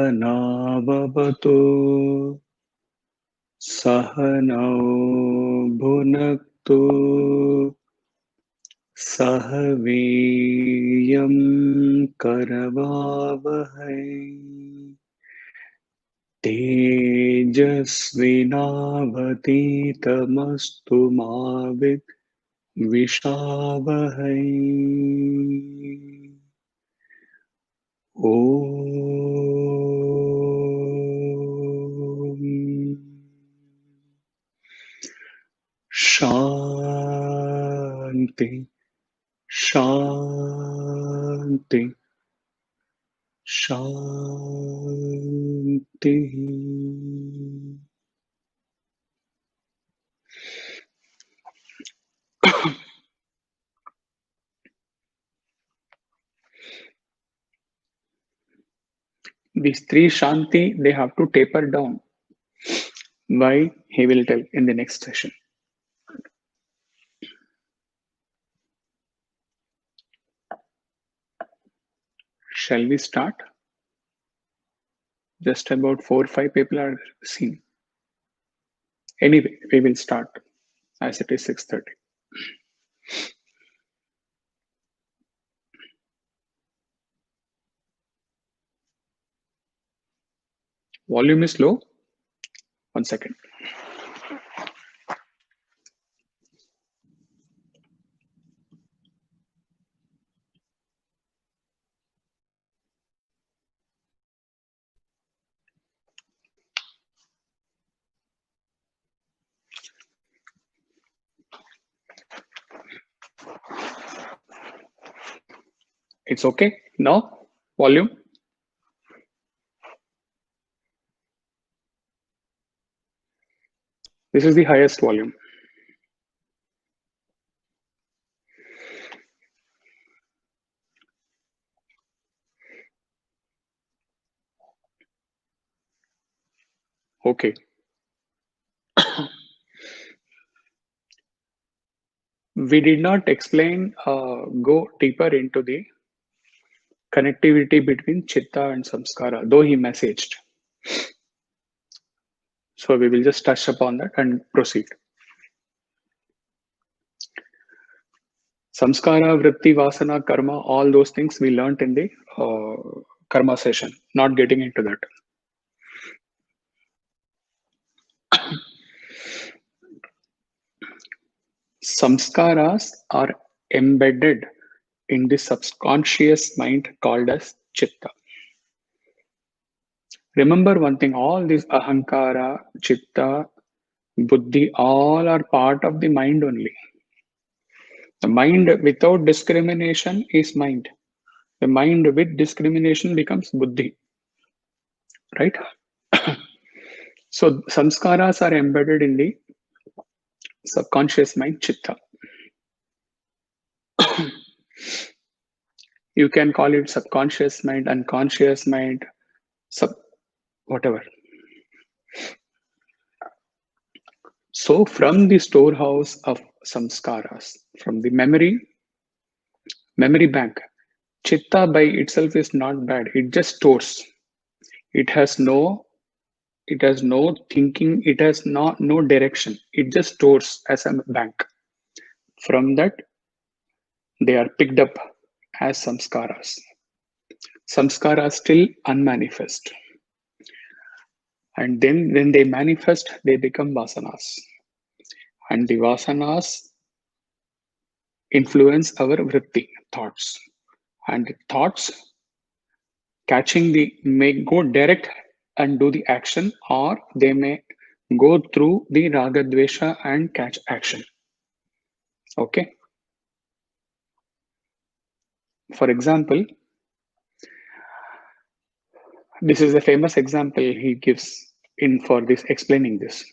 सहनाववतु सहनौ भुनक्तु सह वीर्यं करवावहै तेजस्विनावतीतमस्तु मा विद्विषावहै। ॐ शान्ति शान्ति शान्तिः। These three Shanti, they have to taper down. Why? He will tell in the next session. Shall we start? Just about 4 or 5 people are seen. Anyway, we will start as it is 6:30. Volume is low. 1 second. It's okay now? Volume? This is the highest volume. Okay. We did not explain, go deeper into the connectivity between Chitta and Samskara, though he messaged. So we will just touch upon that and proceed. Samskara, Vritti, Vasana, Karma, all those things we learnt in the Karma session, not getting into that. Samskaras are embedded in the subconscious mind called as Chitta. Remember one thing, all these Ahankara, Chitta, Buddhi, all are part of the mind only. The mind without discrimination is mind. The mind with discrimination becomes Buddhi. Right? So samskaras are embedded in the subconscious mind, Chitta. You can call it subconscious mind, unconscious mind, whatever. So from the storehouse of samskaras, from the memory bank, Chitta by itself is not bad. It just stores. It has no thinking. It has no direction. It just stores as a bank. From that, they are picked up as samskaras. Samskaras still unmanifest. And then when they manifest, they become vasanas. And the vasanas influence our vritti, thoughts. And the thoughts may go direct and do the action, or they may go through the raga dvesha and catch action. Okay. For example, this is a famous example he gives in for this explaining this.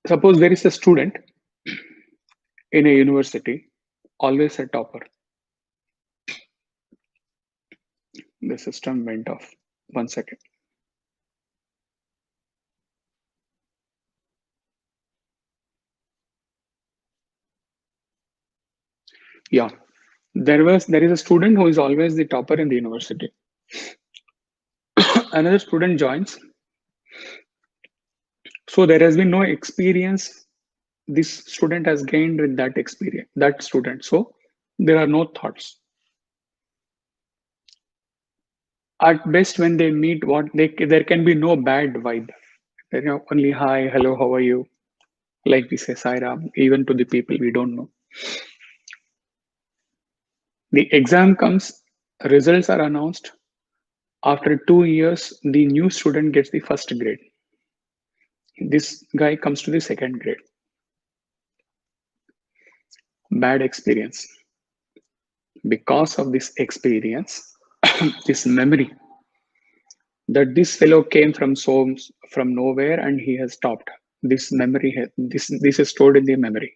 Suppose there is a student in a university, always a topper. The system went off. 1 second. Yeah. There is a student who is always the topper in the university. Another student joins, so there has been no experience this student has gained with that experience, that student. So there are no thoughts. At best, when they meet, there can be no bad vibe. Only hi, hello, how are you? Like we say Sairam, even to the people we don't know. The exam comes, results are announced. After 2 years, the new student gets the first grade. This guy comes to the second grade. Bad experience. Because of this experience, this memory that this fellow came from nowhere and he has stopped. This memory, this is stored in the memory,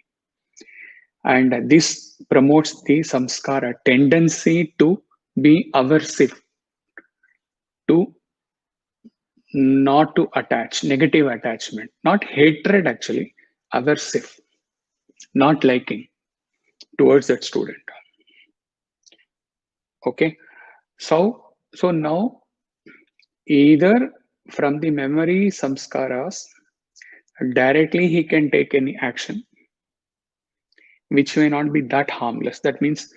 and this promotes the samskara tendency to be aversive, to not to attach, negative attachment, not hatred actually, aversive, not liking towards that student. Okay, so now either from the memory samskaras directly he can take any action which may not be that harmless. That means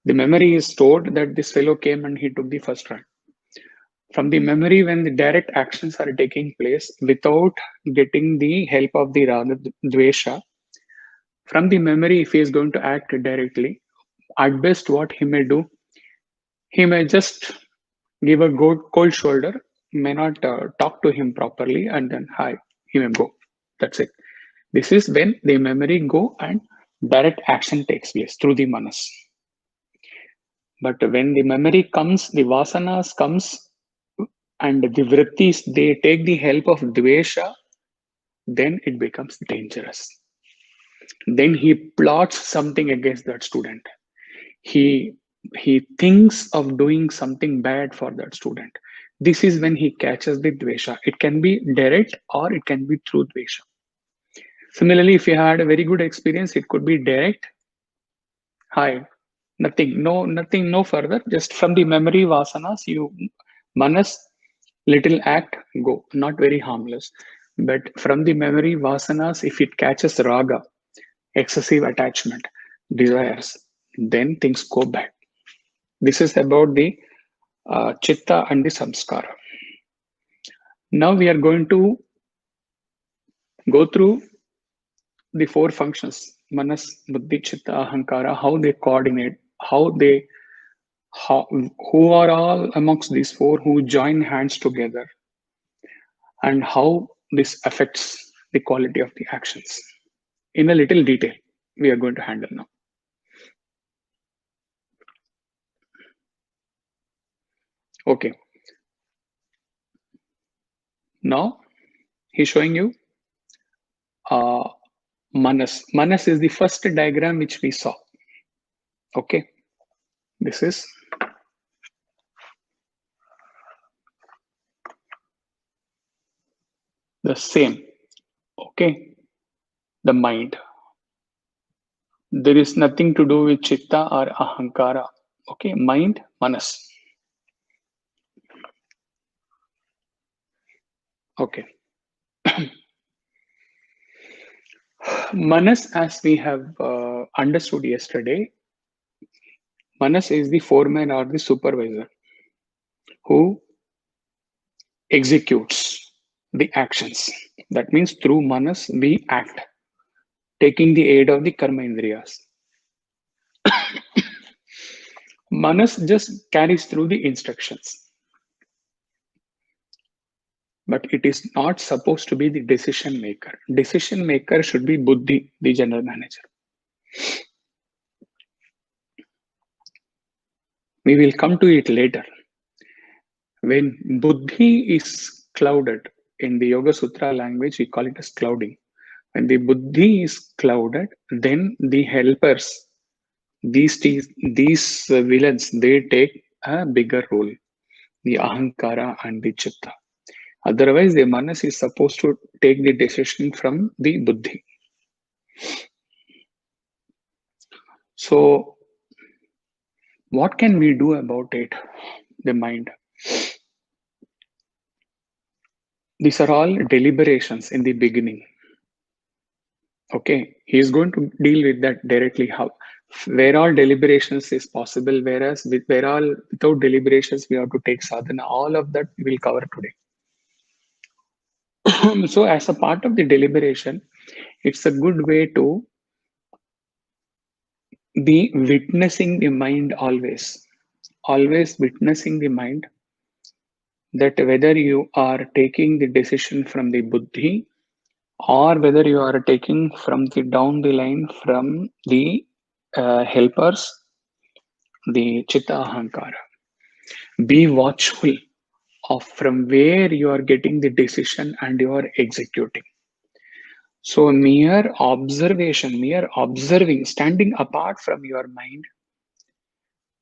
the memory is stored that this fellow came and he took the first rank. From the memory, when the direct actions are taking place without getting the help of the raga dvesha, from the memory, if he is going to act directly, at best, what he may do, he may just give a cold shoulder, may not talk to him properly, and then hi, he may go. That's it. This is when the memory go and direct action takes place through the manas. But when the memory comes, the vasanas comes, and the vrittis, they take the help of dvesha, then it becomes dangerous. Then he plots something against that student. He he thinks of doing something bad for that student. This is when he catches the dvesha. It can be direct or it can be through dvesha. Similarly, if you had a very good experience, it could be direct. Hi, nothing, no further. Just from the memory vasanas, you manas, little act, go. Not very harmless. But from the memory vasanas, if it catches raga, excessive attachment, desires, then things go bad. This is about the chitta and the samskara. Now we are going to go through the four functions: manas, buddhi, chitta, ahankara, how they coordinate, how, who are all amongst these four who join hands together, and how this affects the quality of the actions. In a little detail, we are going to handle now. Okay. Now he's showing you manas. Manas is the first diagram which we saw. Okay. This is the same. Okay. The mind. There is nothing to do with chitta or ahankara. Okay. Mind, manas. Okay. Manas, as we have understood yesterday, manas is the foreman or the supervisor who executes the actions. That means through manas we act, taking the aid of the karma indriyas. Manas just carries through the instructions, but it is not supposed to be the decision maker. Decision maker should be buddhi, the general manager. We will come to it later. When buddhi is clouded, in the Yoga Sutra language, we call it as clouding. When the buddhi is clouded, then the helpers, these villains, they take a bigger role, the ahankara and the chitta. Otherwise, the manas is supposed to take the decision from the buddhi. So What can we do about it? The mind. These are all deliberations in the beginning. Okay, he is going to deal with that directly. How, where all deliberations is possible, whereas where all without deliberations we have to take sadhana. All of that we will cover today. So, as a part of the deliberation, it's a good way to be witnessing the mind always witnessing the mind, that whether you are taking the decision from the buddhi or whether you are taking from the down the line from the helpers, the chitta ahankara. Be watchful of from where you are getting the decision and you are executing. So mere observation, mere observing, standing apart from your mind,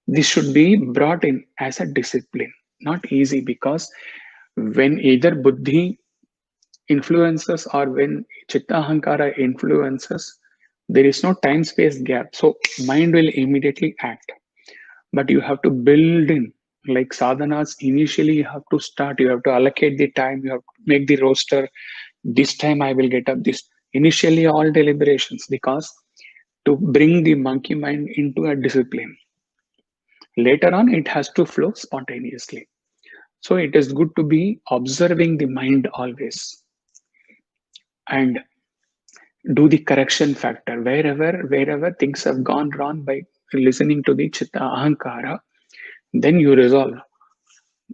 this should be brought in as a discipline. Not easy, because when either buddhi influences or when chitta ahankara influences, there is no time space gap. So mind will immediately act. But you have to build in, like sadhanas, initially you have to start, you have to allocate the time, you have to make the roster. This time I will get up this. Initially, all deliberations, because to bring the monkey mind into a discipline. Later on, it has to flow spontaneously. So it is good to be observing the mind always and do the correction factor wherever things have gone wrong by listening to the chitta ahankara. Then you resolve.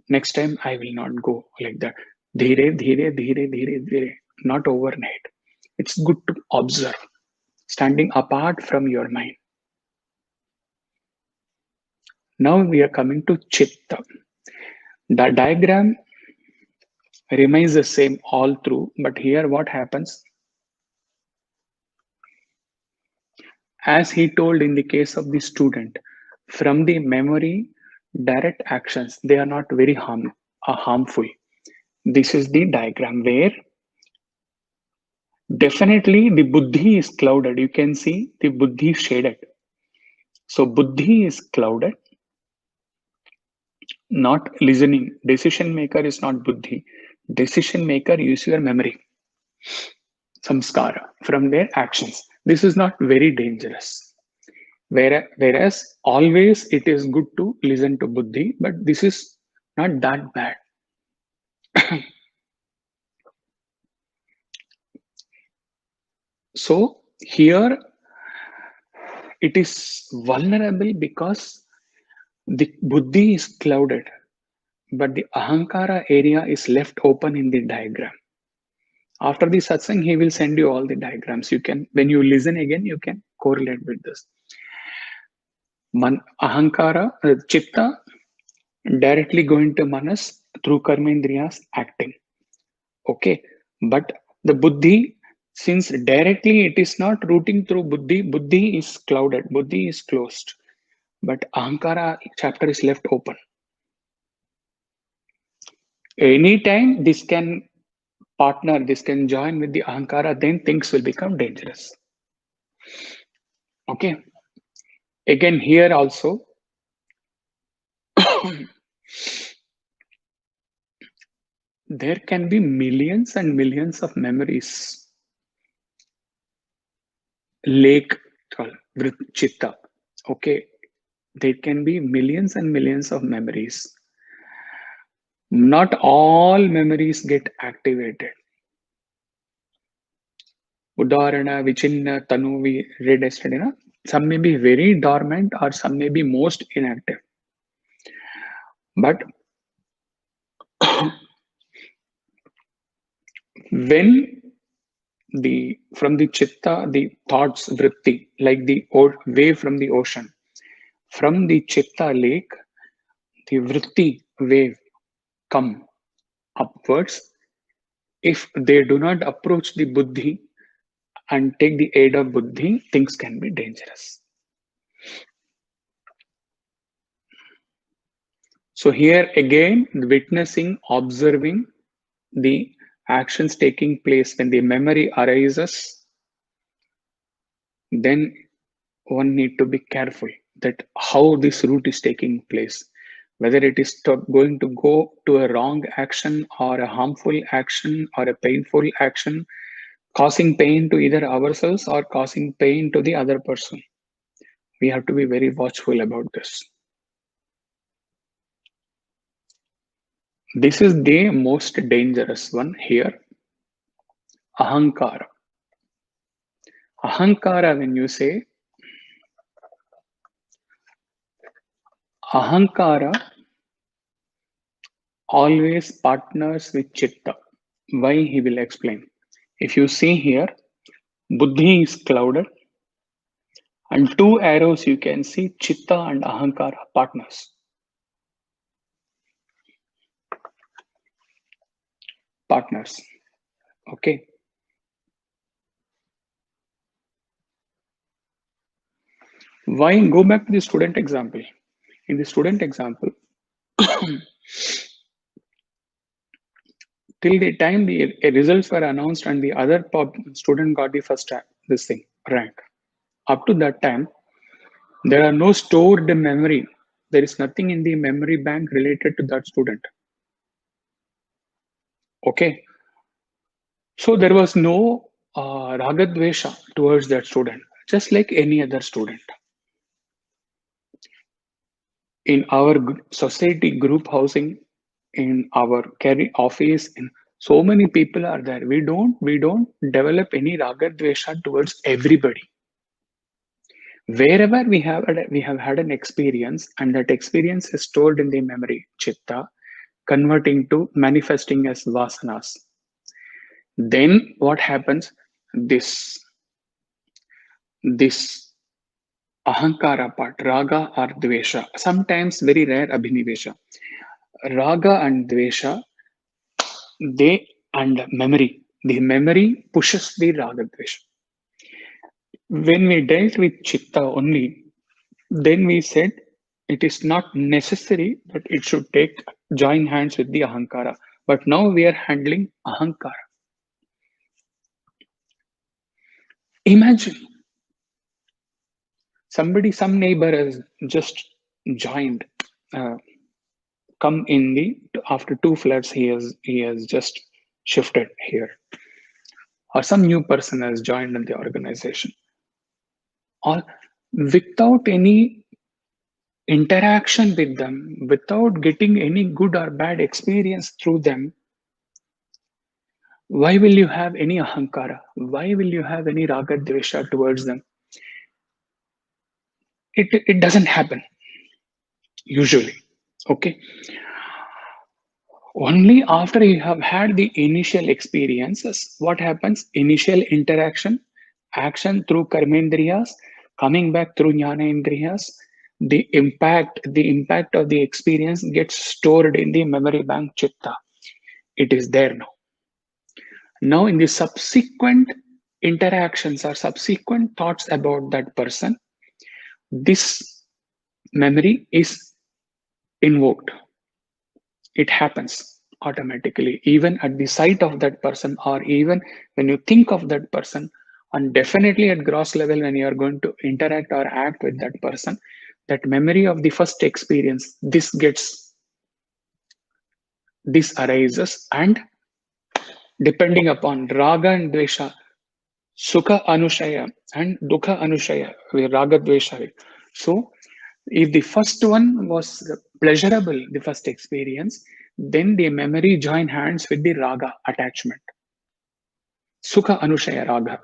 Next time I will not go like that. Dhire, dhire, dhire, dhire, dhire. Not overnight. It's good to observe, standing apart from your mind. Now we are coming to chitta. The diagram remains the same all through, but here what happens? As he told in the case of the student, from the memory, direct actions, they are not very harmful. This is the diagram where definitely the buddhi is clouded. You can see the buddhi shaded. So buddhi is clouded, not listening. Decision maker is not buddhi. Decision maker is your memory, samskara, from their actions. This is not very dangerous. Whereas always it is good to listen to buddhi, but this is not that bad. So here it is vulnerable because the buddhi is clouded, but the ahankara area is left open in the diagram. After the satsang, he will send you all the diagrams. You can, when you listen again, you can correlate with this. Ahankara, chitta, directly going to manas through karmendriyas acting. Okay, but the buddhi, since directly it is not routing through buddhi, buddhi is clouded, buddhi is closed, but ahankara chapter is left open. Anytime this can partner, this can join with the ahankara, then things will become dangerous. Okay, again here also there can be millions and millions of memories. Lake chitta. Okay, there can be millions and millions of memories. Not all memories get activated. Udarana, Vichinna, Tanu, we read yesterday. Na? Some may be very dormant or some may be most inactive. But when from the chitta, the thoughts, vritti, like the wave from the ocean, from the chitta lake, the vritti wave come upwards. If they do not approach the buddhi and take the aid of buddhi, things can be dangerous. So here again, witnessing, observing the actions taking place when the memory arises, then one need to be careful. that how this route is taking place, whether it is going to go to a wrong action or a harmful action or a painful action, causing pain to either ourselves or causing pain to the other person. We have to be very watchful about this. This is the most dangerous one here. Ahankara. Ahankara, when you say Ahankara, always partners with Chitta. Why, he will explain. If you see here, Buddhi is clouded, and two arrows you can see Chitta and Ahankara, partners. Partners. Okay. Why? Go back to the student example. In the student example, till the time the results were announced and the other student got the first rank. Up to that time, there are no stored memory. There is nothing in the memory bank related to that student. Okay. So there was no ragadvesha towards that student, just like any other student. In our society, group housing, in our career office, in so many people are there. We don't develop any ragadvesha towards everybody. Wherever we have had an experience, and that experience is stored in the memory chitta, converting to manifesting as vasanas. Then what happens? This ahankara part, raga or dvesha, sometimes very rare abhinivesha. Raga and dvesha, they and memory. The memory pushes the raga dvesha. When we dealt with chitta only, then we said it is not necessary that it should take join hands with the ahankara. But now we are handling ahankara. Imagine some neighbor has just joined, come in the after 2 flats he has just shifted here, or some new person has joined in the organization, or without any interaction with them, without getting any good or bad experience through them, why will you have any ahankara? Why will you have any raga dvesha towards them? It doesn't happen usually. Okay. Only after you have had the initial experiences, what happens? Initial interaction, action through karmendriyas, coming back through jnana indriyas, the impact of the experience gets stored in the memory bank chitta. It is there now. Now, in the subsequent interactions or subsequent thoughts about that person, this memory is invoked. It happens automatically, even at the sight of that person, or even when you think of that person, and definitely at gross level when you are going to interact or act with that person, that memory of the first experience, this arises, and depending upon raga and dvesha, sukha anushaya and dukha anushaya, raga dvesha. So if the first one was pleasurable, the first experience, then the memory join hands with the raga attachment, sukha anushaya raga.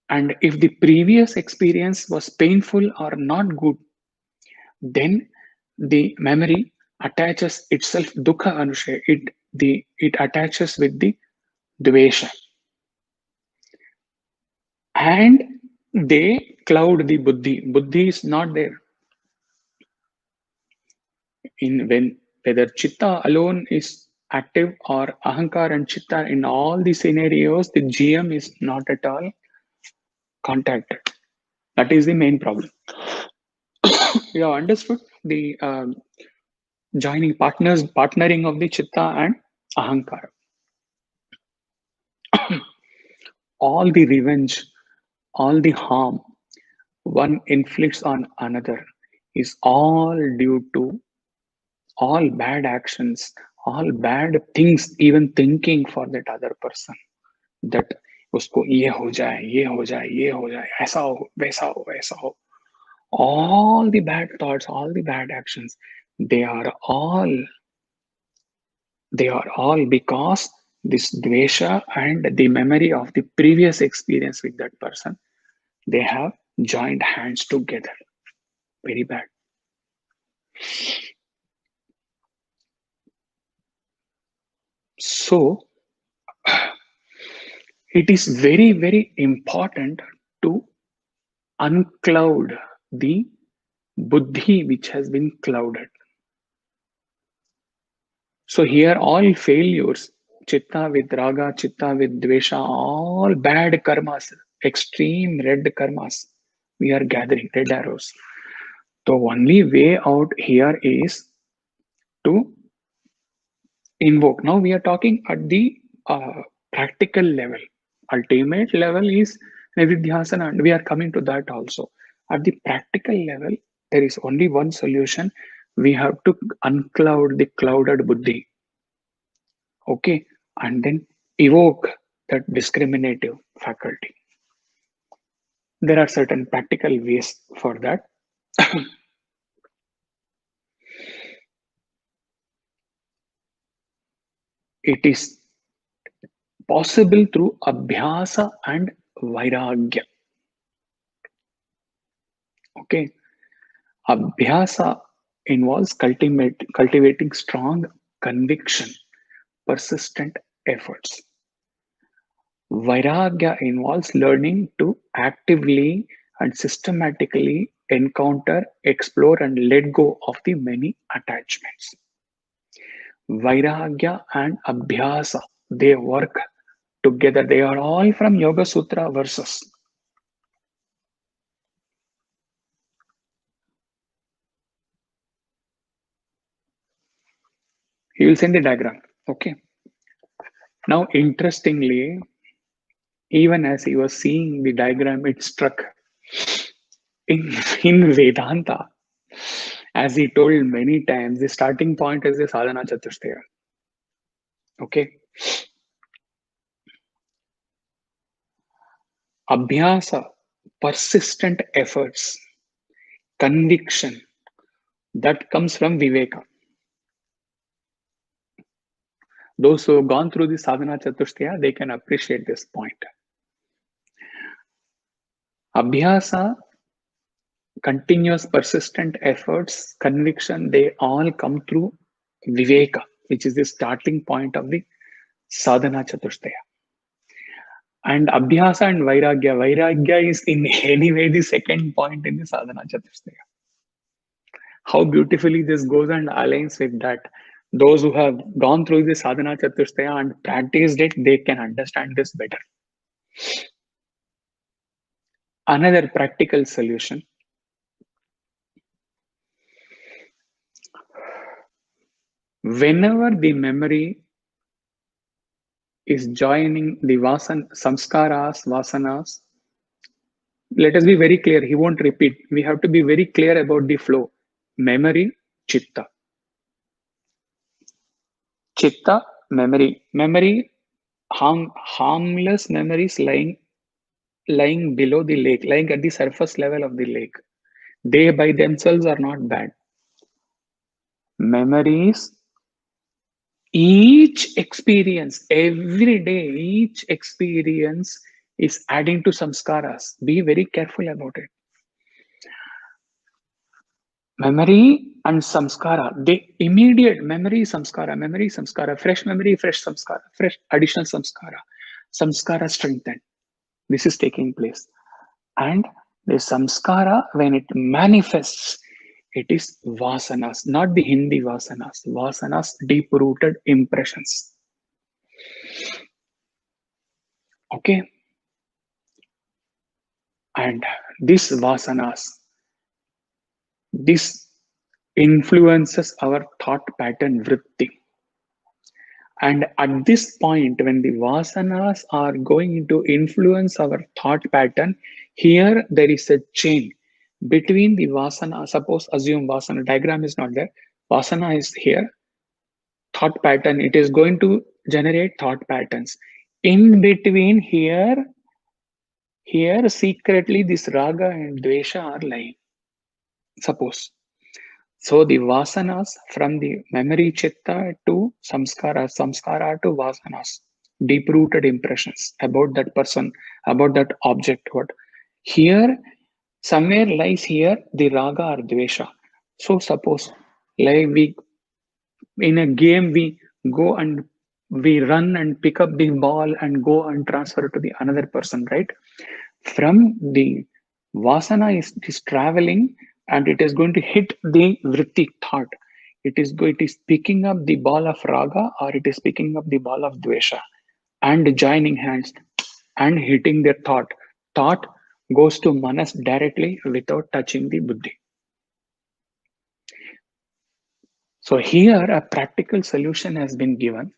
And if the previous experience was painful or not good, then the memory attaches itself dukkha anushaya. It attaches with the dvesha, and they cloud the buddhi. Buddhi is not there. Whether chitta alone is active or ahankar and chitta, in all the scenarios, the GM is not at all contacted. That is the main problem. You have understood the partnering of the chitta and ahankara. All the revenge, all the harm, one inflicts on another is all due to all bad actions, all bad things, even thinking for that other person. That उसको ये हो जाए, ये हो जाए, ये हो जाए, ऐसा हो, वैसा हो, वैसा हो. All the bad thoughts, all the bad actions, they are all they are all because this dvesha and the memory of the previous experience with that person, they have joined hands together. Very bad. So it is very, very important to uncloud the buddhi which has been clouded. So here all failures, chitta with raga, chitta with dvesha, all bad karmas, extreme red karmas, we are gathering red arrows. The only way out here is to invoke. Now we are talking at the practical level. Ultimate level is nididhyasana, and we are coming to that also. At the practical level, there is only one solution. We have to uncloud the clouded buddhi. Okay, and then evoke that discriminative faculty. There are certain practical ways for that. It is possible through abhyasa and vairagya. Okay, abhyasa involves cultivating strong conviction, persistent efforts. Vairagya involves learning to actively and systematically encounter, explore, and let go of the many attachments. Vairagya and Abhyasa, they work together. They are all from Yoga Sutra verses. He will send the diagram. Okay. Now, interestingly, even as he was seeing the diagram, it struck in Vedanta, as he told many times, the starting point is the sadhana chatushtaya. Okay. Abhyasa, persistent efforts, conviction, that comes from Viveka. Those who have gone through the sadhana chatushtaya, they can appreciate this point. Abhyasa, continuous persistent efforts, conviction, they all come through Viveka, which is the starting point of the sadhana chatushtaya. And Abhyasa and Vairagya is in any way the second point in the sadhana chatushtaya. How beautifully this goes and aligns with that. Those who have gone through the sadhana chatushtaya and practiced it, they can understand this better. Another practical solution. Whenever the memory is joining the samskaras, vasanas, let us be very clear. He won't repeat. We have to be very clear about the flow. Memory, chitta. Chitta, memory. Memory, harmless memories lying below the lake, lying at the surface level of the lake. They by themselves are not bad. Memories, each experience, every day, each experience is adding to samskaras. Be very careful about it. Memory and samskara, the immediate memory, samskara, fresh memory, fresh samskara, fresh additional samskara strengthened. This is taking place. And the samskara, when it manifests, it is vasanas, not the Hindi vasanas, deep rooted impressions. Okay. And this vasanas, this influences our thought pattern vritti. And at this point, when the vasanas are going to influence our thought pattern, Here there is a chain between the vasana. Suppose assume vasana diagram is not there. Vasana is here. Thought pattern. It is going to generate thought patterns. In between here secretly this raga and dvesha are lying. Suppose. So the vasanas from the memory chitta to samskara to vasanas, deep rooted impressions about that person, about that object. What here somewhere lies here the raga or dvesha. So suppose like we in a game we go and we run and pick up the ball and go and transfer it to the another person, right? From the vasana is traveling and it is going to hit the vritti thought. It is picking up the ball of raga or it is picking up the ball of dvesha and joining hands and hitting their thought. Thought goes to manas directly without touching the buddhi. So here a practical solution has been given,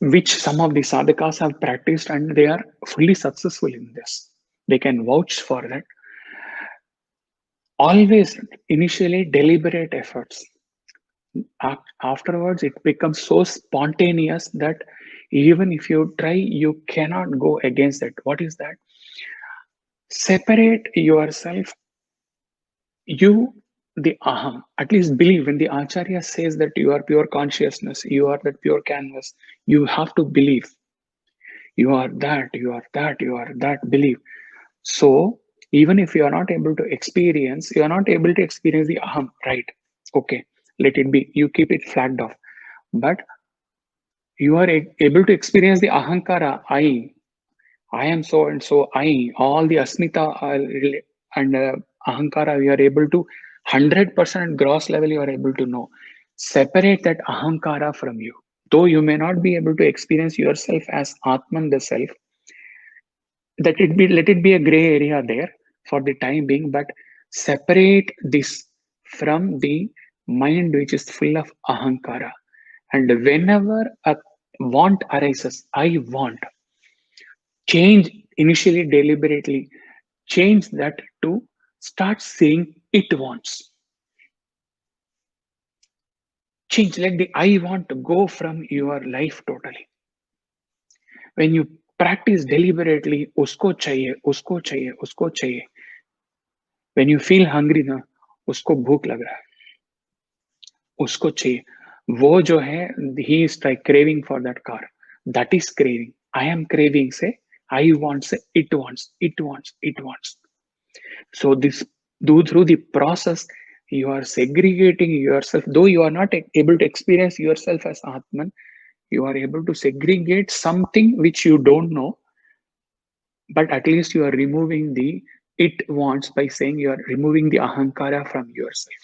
which some of the sadhakas have practiced and they are fully successful in this. They can vouch for that. Always initially deliberate efforts. Afterwards, it becomes so spontaneous that even if you try, you cannot go against it. What is that? Separate yourself, you, the aham. At least believe when the acharya says that you are pure consciousness, you are that pure canvas, you have to believe. You are that, you are that, you are that, believe. So, even if you are not able to experience, you are not able to experience the aham, right? Okay, let it be. You keep it flagged off. But you are able to experience the ahankara, I am so and so, all the asmita and ahankara, you are able to 100% gross level, you are able to know. Separate that ahankara from you. Though you may not be able to experience yourself as Atman, the self, let it be a gray area there for the time being, but separate this from the mind which is full of ahankara. And whenever a want arises, I want, change initially deliberately, change that to start saying it wants. Change, let the I want to go from your life totally. When you practice deliberately, usko chahiye, usko chahiye, usko chahiye. When you feel hungry ना, उसको भूख लग रहा है, उसको चाहिए. वो जो है, he is like craving for that car. That is craving. I am craving say, I want say, it wants, it wants, it wants. So this through the process, you are segregating yourself. Though you are not able to experience yourself as Atman, you are able to segregate something which you don't know, but at least you are removing the it wants by saying you are removing the ahankara from yourself.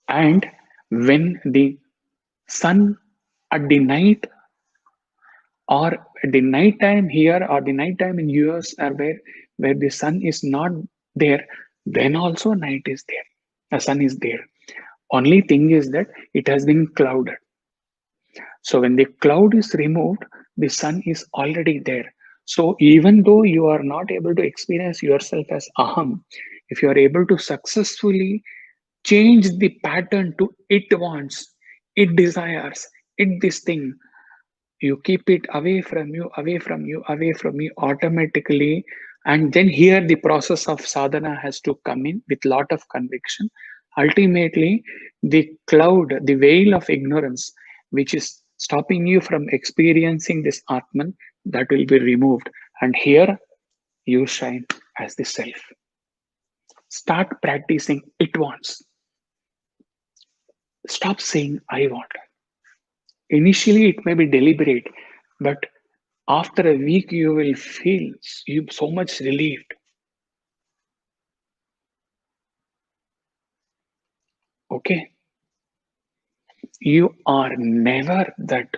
And when the sun at the night or at the night time here or the night time in US or where the sun is not there, then also night is there. The sun is there. Only thing is that it has been clouded. So when the cloud is removed, the sun is already there. So even though you are not able to experience yourself as aham, if you are able to successfully change the pattern to it wants, it desires, it this thing, you keep it away from you, away from you, away from you automatically. And then here the process of sadhana has to come in with lot of conviction. Ultimately, the cloud, the veil of ignorance, which is stopping you from experiencing this Atman, that will be removed. And here you shine as the self. Start practicing it wants. Stop saying I want. Initially, it may be deliberate, but after a week, you will feel you so much relieved. Okay? You are never that.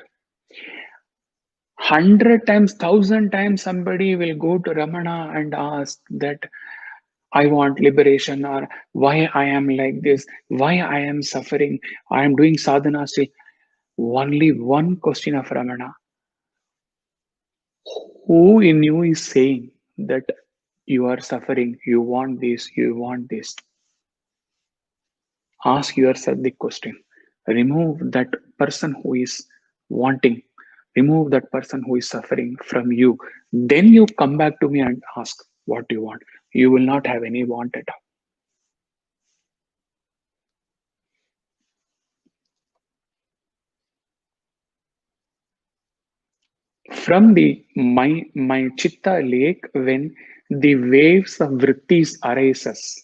100 times, 1,000 times, somebody will go to Ramana and ask that I want liberation or why I am like this, why I am suffering, I am doing sadhana still. Only one question of Ramana. Who in you is saying that you are suffering, you want this, you want this? Ask yourself the question. Remove that person who is wanting, remove that person who is suffering from you. Then you come back to me and ask what you want. You will not have any want at all. From the my chitta lake, when the waves of vrittis arises,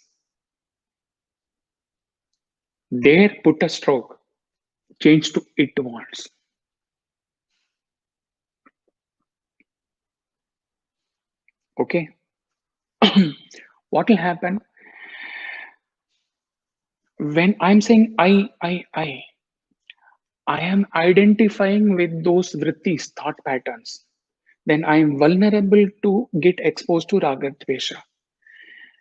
there put a stroke, change to it wants. Okay. What will happen when I'm saying I am identifying with those vrittis, thought patterns, then I am vulnerable to get exposed to raga dvesha.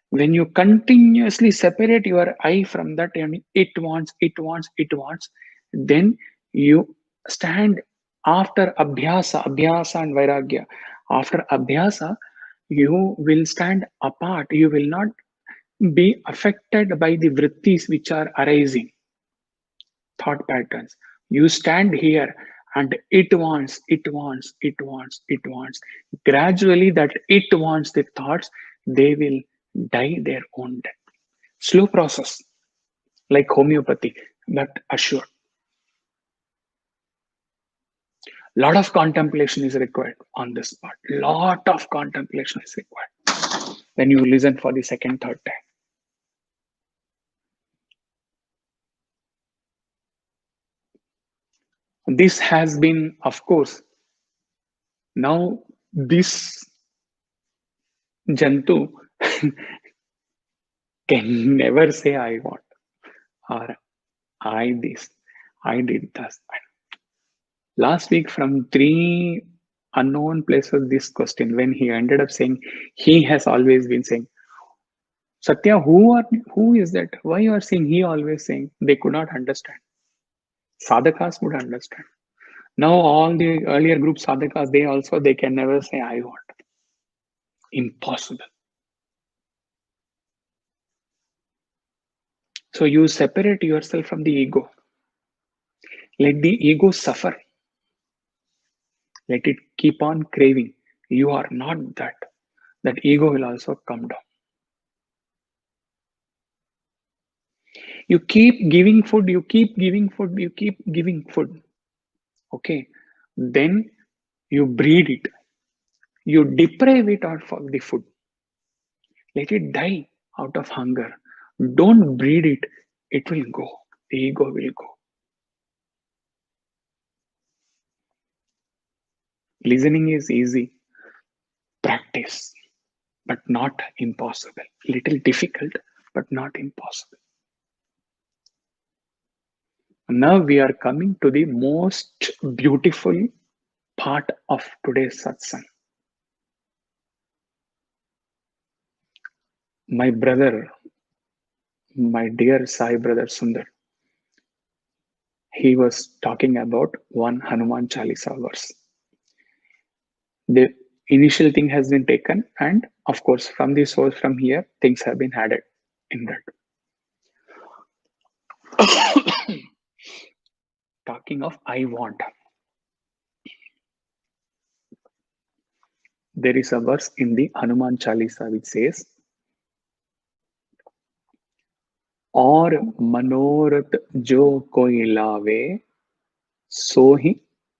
When you continuously separate your I from that, and it wants, it wants, it wants, then you stand after abhyasa and vairagya. After abhyasa, you will stand apart. You will not be affected by the vrittis which are arising, thought patterns. You stand here and it wants, it wants, it wants, it wants. Gradually, that it wants the thoughts, they will die their own death. Slow process, like homeopathy, but assured. Lot of contemplation is required on this part. Lot of contemplation is required when you listen for the second, third time. This has been, of course, now this Jantu can never say I want or I this, I did this. Last week from three unknown places, this question, when he ended up saying, he has always been saying, Satya, who is that? Why you are saying he always saying? They could not understand. Sadhakas would understand. Now all the earlier group sadhakas, they can never say I want. Impossible. So you separate yourself from the ego. Let the ego suffer. Let it keep on craving. You are not that. That ego will also come down. You keep giving food, you keep giving food, you keep giving food. Okay. Then you breed it. You deprive it of the food. Let it die out of hunger. Don't breed it. It will go. The ego will go. Listening is easy. Practice, but not impossible. Little difficult, but not impossible. Now we are coming to the most beautiful part of today's satsang. My brother, my dear Sai brother Sundar, he was talking about one Hanuman Chalisa verse. The initial thing has been taken, and of course, from the source from here, things have been added in that. Talking of I want, there is a verse in the Hanuman Chalisa which says, और मनोरथ जो कोई लावे सो ही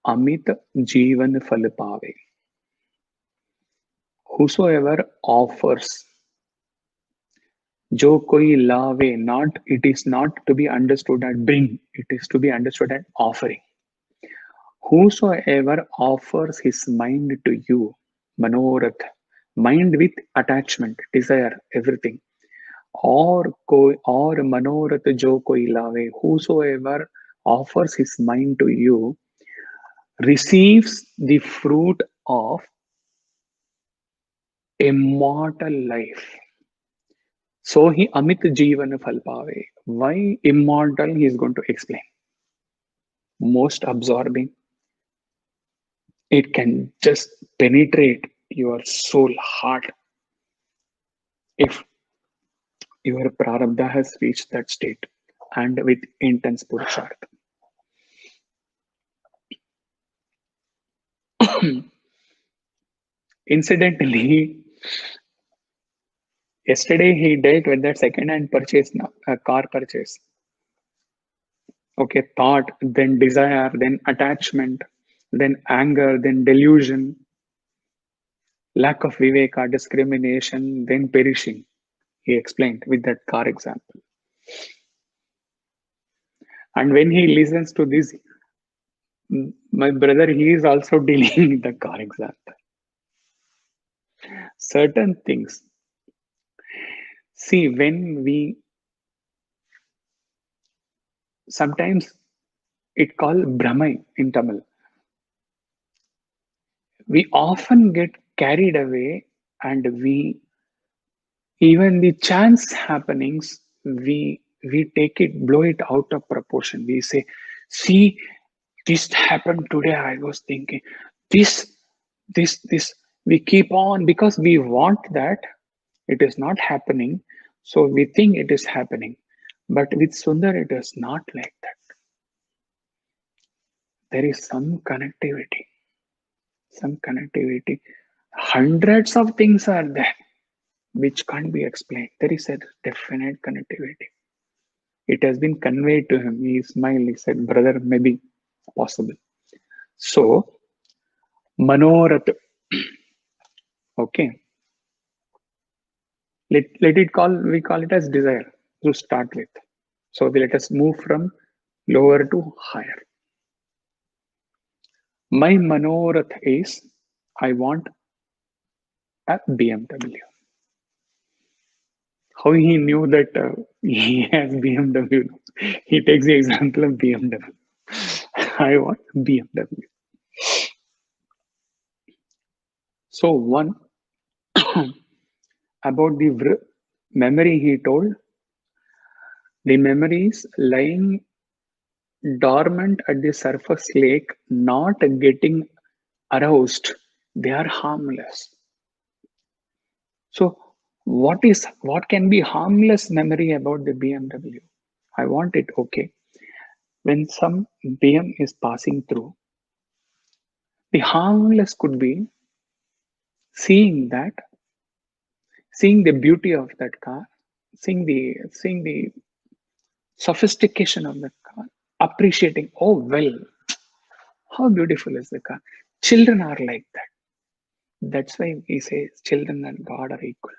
अमित जीवन फल पावे. Whosoever offers, जो कोई लावे, not, it is not to be understood as bring, it is to be understood as offering. Whosoever offers his mind to you, manorath, mind with attachment, desire, everything, or manorath jo koi lave, whosoever offers his mind to you receives the fruit of immortal life. So he amit jeevan phal pave. Why immortal? He is going to explain. Most absorbing, It can just penetrate your soul heart if your prarabdha has reached that state and with intense purushartha. Incidentally, yesterday he dealt with that second-hand purchase, car purchase. Okay, thought, then desire, then attachment, then anger, then delusion, lack of viveka, discrimination, then perishing. He explained with that car example. And when he listens to this, my brother, he is also dealing with the car example. Certain things. See, when we sometimes it called Brahmai in Tamil, we often get carried away and we even the chance happenings we take it, blow it out of proportion. We say, see, this happened today. I was thinking this, this. We keep on because we want that. It is not happening, so we think it is happening. But with Sundar, it is not like that. There is some connectivity. Some connectivity. Hundreds of things are there which can't be explained. There is a definite connectivity. It has been conveyed to him. He smiled. He said, brother, maybe possible. So, Manorath. Okay. Let it call, we call it as desire to start with. So let us move from lower to higher. My Manorath is I want a BMW. How he knew that he has BMW? He takes the example of BMW. I want BMW. So one about the memory he told, the memories lying dormant at the surface lake, not getting aroused, they are harmless. So what can be harmless memory about the BMW? I want it okay. When some BM is passing through, the harmless could be seeing that, seeing the beauty of that car, seeing the sophistication of the car, appreciating, oh well, how beautiful is the car. Children are like that. That's why we say children and God are equal.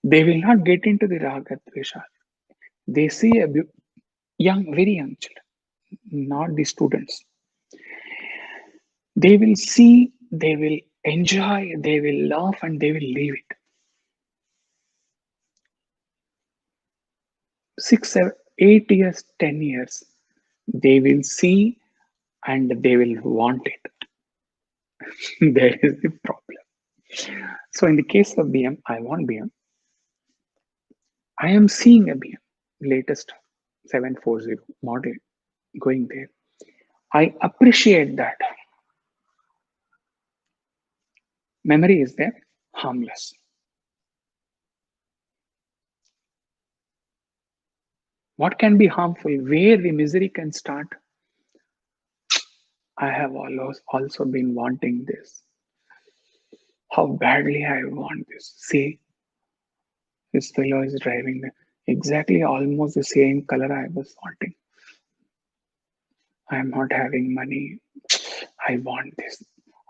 They will not get into the raga dvesha. They see a young, very young children, not the students. They will see, they will enjoy, they will laugh, and they will leave it. 6, 7, 8 years, 10 years, they will see and they will want it. That is the problem. So in the case of BM, I want BM. I am seeing a BM, latest 740 model going there. I appreciate that. Memory is there, harmless. What can be harmful? Where the misery can start? I have also been wanting this. How badly I want this. See, this fellow is driving exactly almost the same color I was wanting. I am not having money. I want this.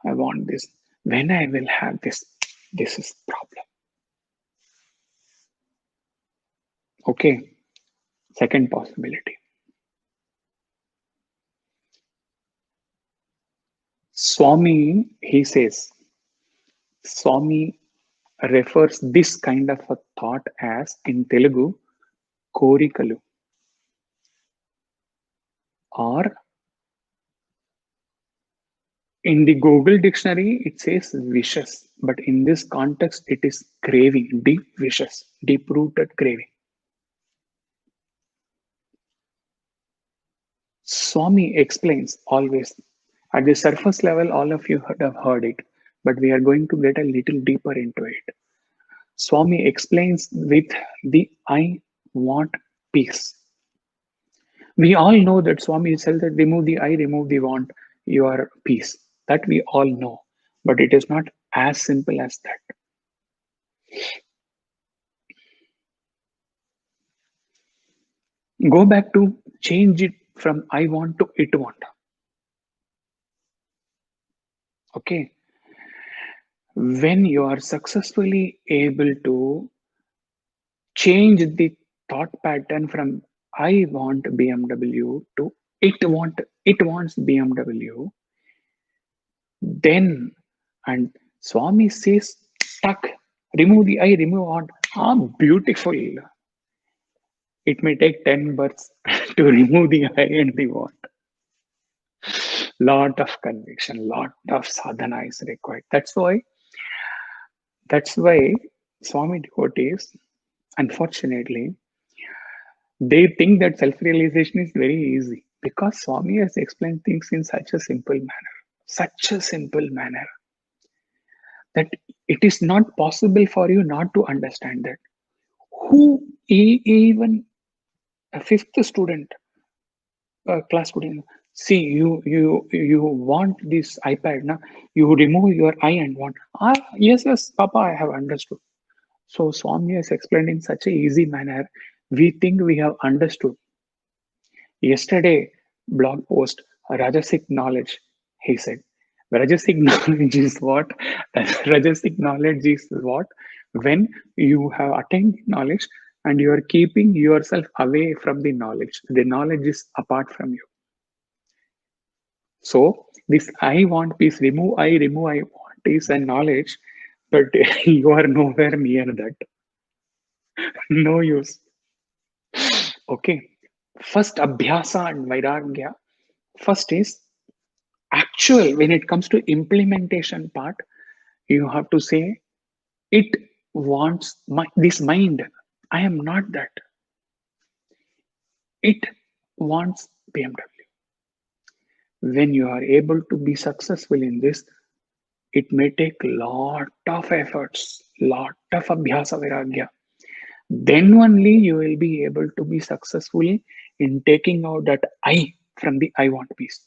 I want this. When I will have this, this is problem. Okay. Second possibility. Swami, he says, Swami refers this kind of a thought as in Telugu, korikalu, or in the Google dictionary, it says wishes, but in this context, it is craving, deep wishes, deep rooted craving. Swami explains always, At the surface level, all of you have heard it, but we are going to get a little deeper into it. Swami explains with the I want peace. We all know that Swami says that remove the I, remove the want, your peace. That we all know. But it is not as simple as that. Go back to change it from I want to it want. Okay. When you are successfully able to change the thought pattern from I want BMW to it wants BMW, then and Swami says stuck, remove the I, remove want. Ah, beautiful. It may take 10 births to remove the I and the want. Lot of conviction, lot of sadhana is required. That's why Swami devotees, unfortunately, they think that self-realization is very easy because Swami has explained things in such a simple manner that it is not possible for you not to understand that. Even a fifth student, class student, see you want this iPad now, you remove your I and want. Ah, yes, Papa, I have understood. So Swami has explained in such a easy manner. We think we have understood. Yesterday, blog post, Rajasic knowledge, he said. Rajasic knowledge is what? Rajasic knowledge is what? When you have attained knowledge and you are keeping yourself away from the knowledge. The knowledge is apart from you. So, this I want piece, remove I want is a knowledge, but you are nowhere near that. No use. Okay. First, Abhyasa and Vairagya. First is actual, when it comes to implementation part, you have to say it wants this mind. I am not that. It wants BMW. When you are able to be successful in this, it may take lot of efforts, lot of abhyasa vairagya. Then only you will be able to be successful in taking out that I from the I want piece.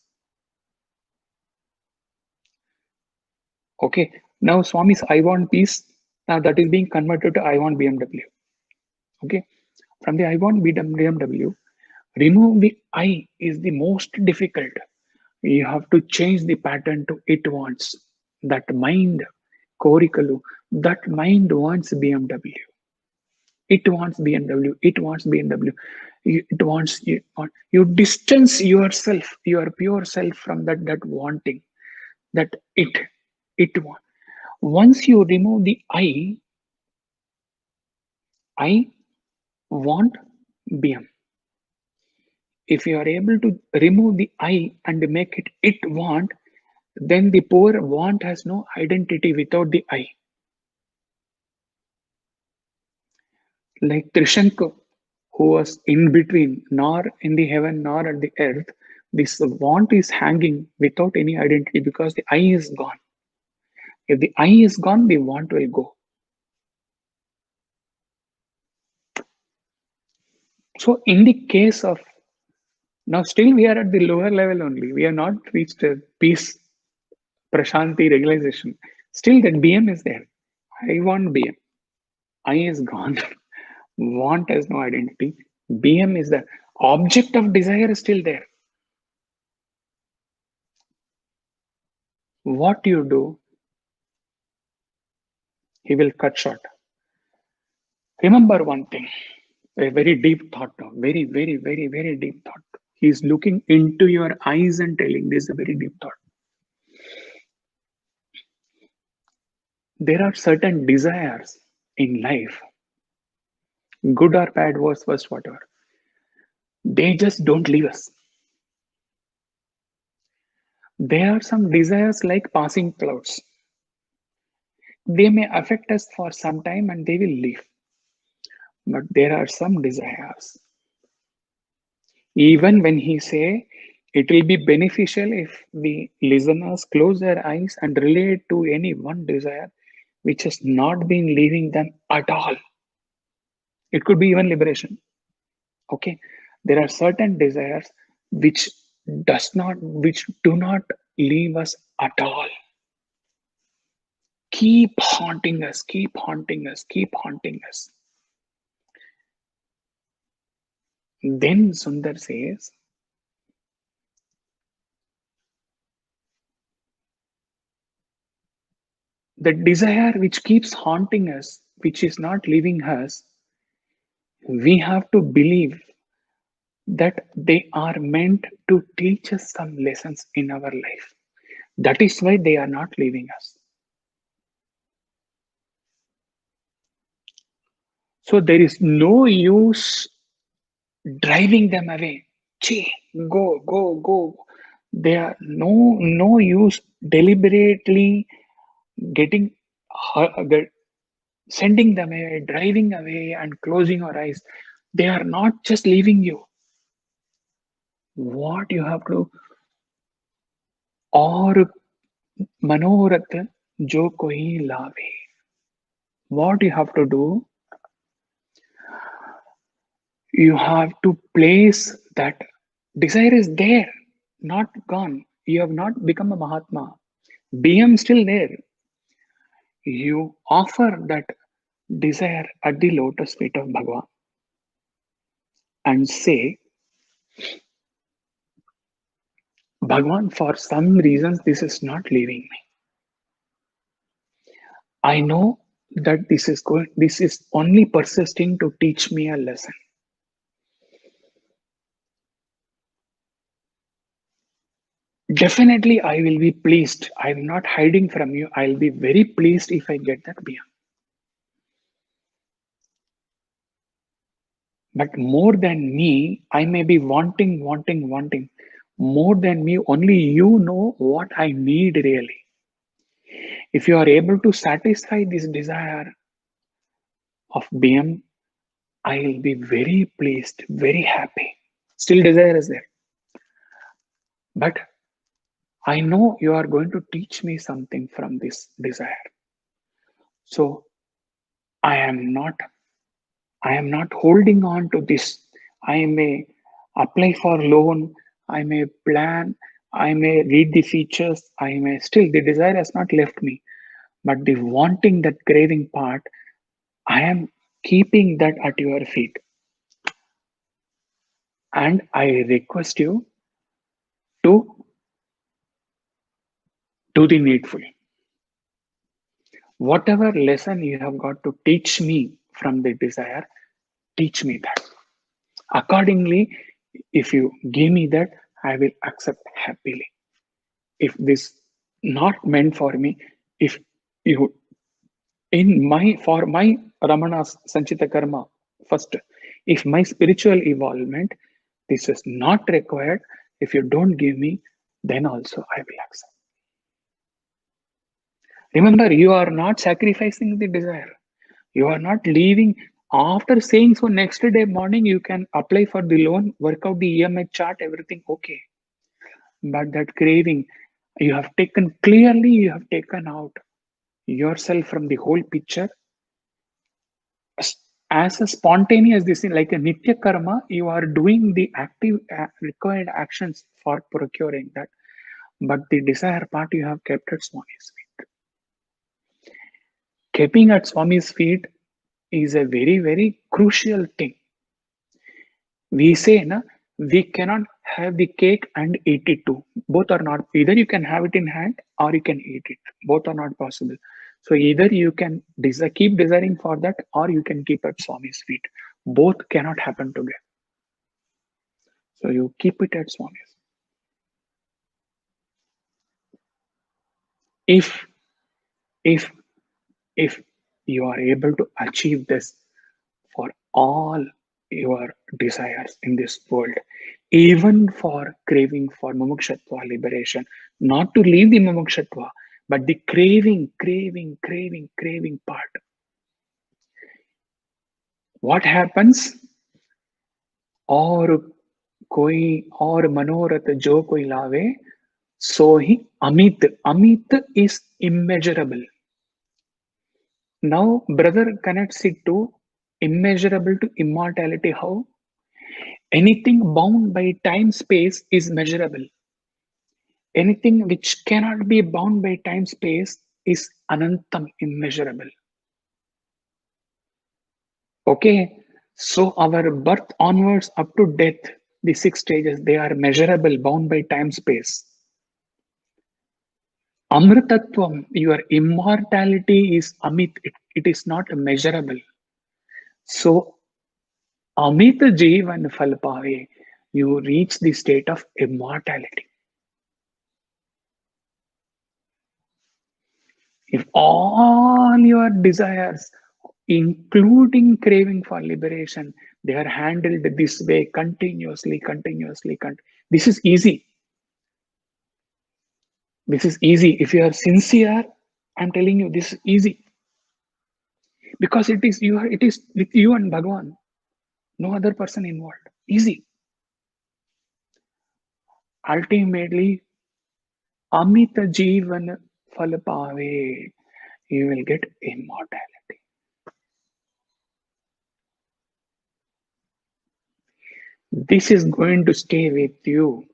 Okay, now Swami's I want piece, now that is being converted to I want BMW. Okay, from the I want BMW, remove the I is the most difficult. You have to change the pattern to it wants. That mind, Korikalu, that mind wants BMW. It wants BMW. It wants BMW. It wants you. You distance yourself, your pure self from that wanting. That it want. Once you remove the I want BM. If you are able to remove the I and make it want, then the poor want has no identity without the I. Like Trishanka, who was in between, nor in the heaven nor at the earth, this want is hanging without any identity because the I is gone. If the I is gone, the want will go. So, in the case of now, still we are at the lower level only. We have not reached a peace, prashanti, realization. Still, that BM is there. I want BM. I is gone. Want has no identity. BM is the object of desire is still there. What you do, he will cut short. Remember one thing, a very deep thought now, very deep thought. He is looking into your eyes and telling this is a very deep thought. There are certain desires in life, good or bad, worse, whatever. They just don't leave us. There are some desires like passing clouds. They may affect us for some time and they will leave. But there are some desires. Even when he say It will be beneficial if the listeners close their eyes and relate to any one desire which has not been leaving them at all. It could be even liberation. Okay, there are certain desires which which do not leave us at all. Keep haunting us, keep haunting us, keep haunting us. Then Sundar says, the desire which keeps haunting us, which is not leaving us, we have to believe that they are meant to teach us some lessons in our life. That is why they are not leaving us. So there is no use driving them away. Chee, go, go, go. There are no use deliberately getting sending them away, driving away, and closing your eyes. They are not just leaving you. What you have to, और मनोरथ जो कोई लावे. What you have to do, you have to place that desire is there, not gone. You have not become a Mahatma. BM still there. You offer that desire at the lotus feet of Bhagavan and say, Bhagavan, for some reasons, this is not leaving me. I know that this is only persisting to teach me a lesson. Definitely, I will be pleased. I'm not hiding from you. I'll be very pleased if I get that BM. But more than me, I may be wanting, wanting, wanting. More than me, only you know what I need really. If you are able to satisfy this desire of BM, I'll be very pleased, very happy. Still, desire is there. But I know you are going to teach me something from this desire. So I am not I am not holding on to this. I may apply for loan, I may plan, I may read the features, I may still, the desire has not left me. But the wanting, that craving part, I am keeping that at your feet. And I request you to do the needful. Whatever lesson you have got to teach me from the desire, teach me that. Accordingly, if you give me that, I will accept happily. If this not meant for me, if you in my for my Ramana's Sanchita Karma, first, if my spiritual evolvement, this is not required, if you don't give me, then also I will accept. Remember, you are not sacrificing the desire. You are not leaving. After saying so, next day morning, you can apply for the loan, work out the EMI chart, everything okay. But that craving, you have taken clearly, you have taken out yourself from the whole picture. As a spontaneous this thing, like a nitya karma, you are doing the active required actions for procuring that. But the desire part you have kept at Swami's feet. Keeping at Swami's feet is a very, very crucial thing. We say, na, we cannot have the cake and eat it too. Both are not, either you can have it in hand or you can eat it. Both are not possible. So either you can keep desiring for that or you can keep at Swami's feet. Both cannot happen together. So you keep it at Swami's. If if if you are able to achieve this for all your desires in this world, even for craving for mumukshatva liberation, not to leave the mumukshatva, but the craving part. What happens? और कोई और मनोरथ जो कोई लावे सो ही Amit. Amit is immeasurable. Now brother connects it to immeasurable to immortality. How? Anything bound by time space is measurable. Anything which cannot be bound by time space is anantam, immeasurable. Okay, so our birth onwards up to death, the 6 stages, they are measurable, bound by time space. Amritatvam, your immortality is amit, it is not measurable. So, amit jivan phal paave, you reach the state of immortality. If all your desires, including craving for liberation, they are handled this way continuously, this is easy. This is easy. If you are sincere, I'm telling you, this is easy. Because it is with you and Bhagavan, no other person involved. Easy. Ultimately, Amita Jivan Phal Paave, you will get immortality. This is going to stay with you.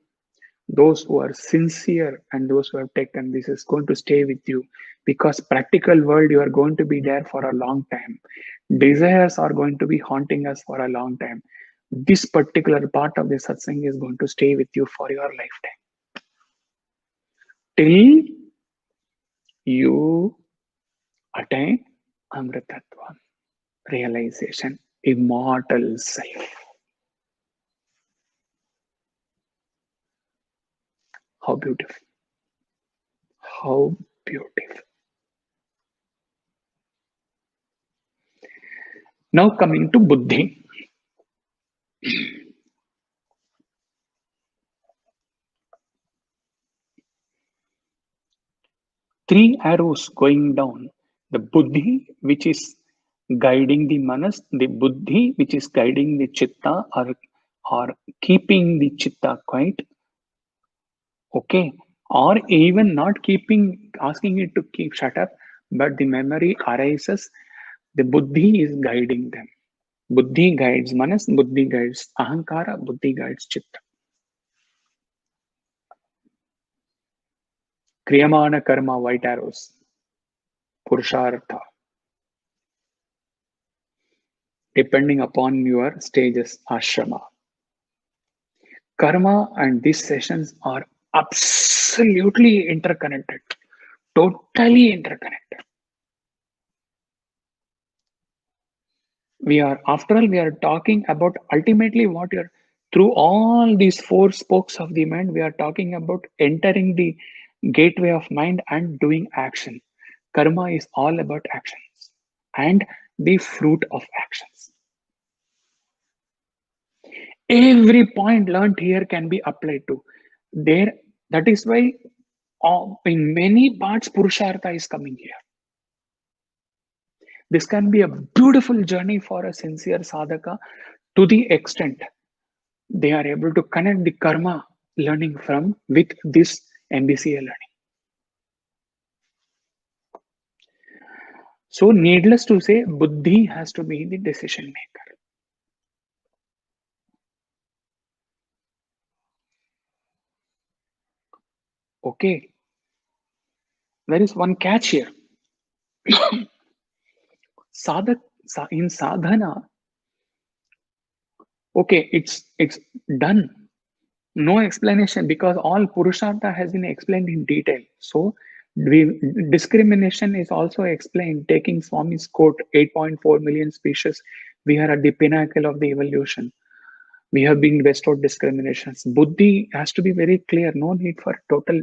Those who are sincere and those who have taken this is going to stay with you, because practical world you are going to be there for a long time. Desires are going to be haunting us for a long time. This particular part of the satsang is going to stay with you for your lifetime till you attain amritatva, realization, immortal self. How beautiful. How beautiful. Now coming to buddhi. Three arrows going down. The buddhi, which is guiding the manas, the buddhi, which is guiding the chitta, or keeping the chitta quiet. Okay. Or even not keeping, asking it to keep shut up, but the memory arises. The buddhi is guiding them. Buddhi guides manas, buddhi guides ahankara, buddhi guides chitta. Kriyamana karma, white arrows. Purushartha. Depending upon your stages, ashrama. Karma and these sessions are absolutely interconnected, totally interconnected. We are, after all, we are talking about ultimately what you're through all these four spokes of the mind, we are talking about entering the gateway of mind and doing action. Karma is all about actions and the fruit of actions. Every point learned here can be applied to there. That is why in many parts Purushartha is coming here. This can be a beautiful journey for a sincere sadhaka, to the extent they are able to connect the karma learning from with this MBCA learning. So needless to say, buddhi has to be the decision maker. Okay, there is one catch here. In sadhana, okay, it's done. No explanation, because all Purushartha has been explained in detail. So discrimination is also explained, taking Swami's quote, 8.4 million species. We are at the pinnacle of the evolution. We have been bestowed discriminations. Buddhi has to be very clear. No need for total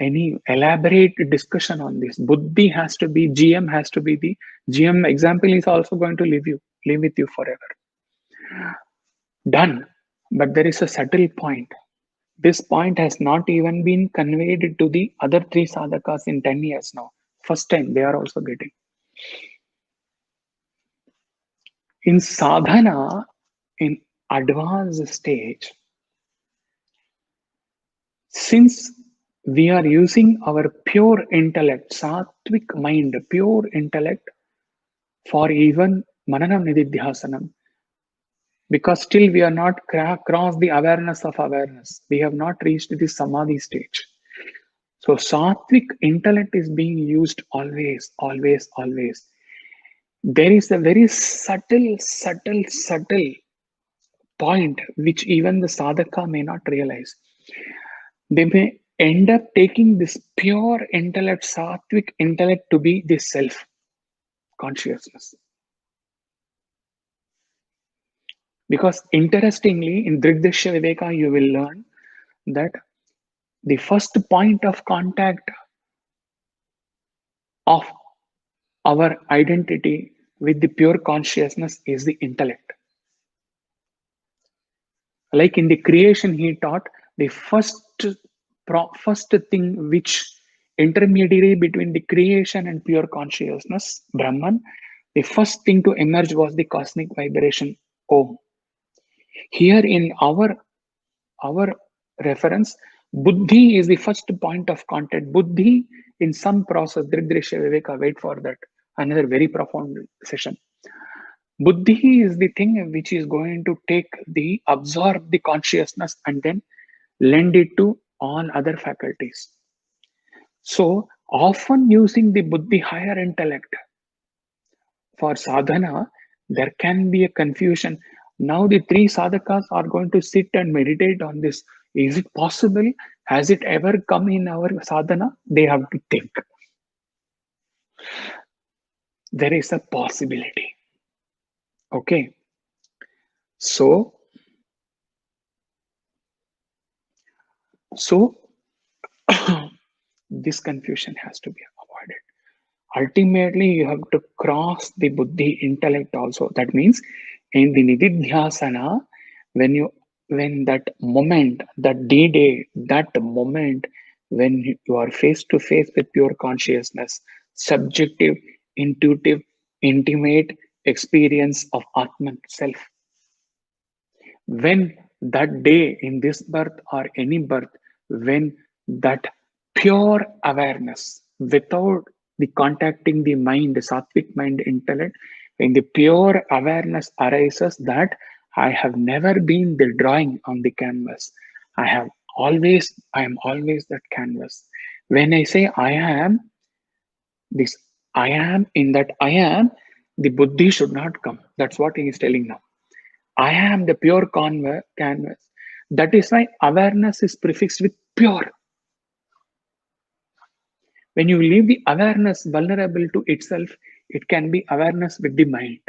any elaborate discussion on this. Buddhi has to be, GM has to be the GM example is also going to live with you forever. Done. But there is a subtle point. This point has not even been conveyed to the other three sadhakas in 10 years now. First time they are also getting. In sadhana, in advanced stage, since we are using our pure intellect, sattvic mind, pure intellect for even mananam nididhyasanam, because still we are not crossed the awareness of awareness. We have not reached the samadhi stage. So sattvic intellect is being used always, always, always. There is a very subtle point which even the sadhaka may not realize. They may end up taking this pure intellect, sattvic intellect, to be the self consciousness. Because interestingly, in Drigdrishya Viveka, you will learn that the first point of contact of our identity with the pure consciousness is the intellect. Like in the creation, he taught the first thing which intermediary between the creation and pure consciousness, Brahman, the first thing to emerge was the cosmic vibration Om. Here in our reference, Buddhi is the first point of contact. Buddhi in some process, Drigdrishya Viveka, wait for that, another very profound session. Buddhi is the thing which is going to absorb the consciousness and then lend it to all other faculties. So often using the Buddhi, higher intellect, for sadhana, there can be a confusion. Now the three sadhakas are going to sit and meditate on this. Is it possible? Has it ever come in our sadhana? They have to think. There is a possibility. Okay. So this confusion has to be avoided. Ultimately, you have to cross the buddhi intellect also. That means in the nididhyasana, when that moment, that D-Day, that moment when you are face to face with pure consciousness, subjective, intuitive, intimate experience of Atman self. When that day in this birth or any birth, when that pure awareness without the contacting the mind, the sattvic mind, intellect, when the pure awareness arises that I have never been the drawing on the canvas. I am always that canvas. When I say I am this, I am in that I am, the buddhi should not come. That's what he is telling now. I am the pure canvas. That is why awareness is prefixed with pure. When you leave the awareness vulnerable to itself, it can be awareness with the mind.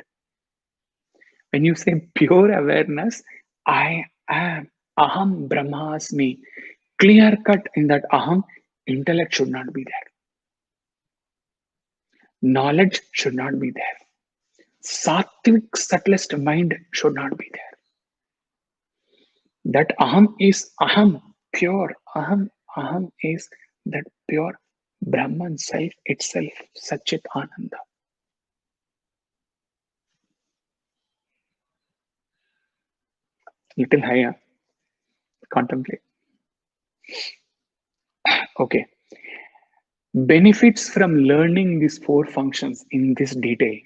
When you say pure awareness, I am, aham brahmasmi, clear cut in that aham, intellect should not be there. Knowledge should not be there. Sattvic, subtlest mind should not be there. That aham is aham, pure. Aham is that pure Brahman self itself, Satchit Ananda. Little higher, contemplate. Okay. Benefits from learning these four functions in this detail.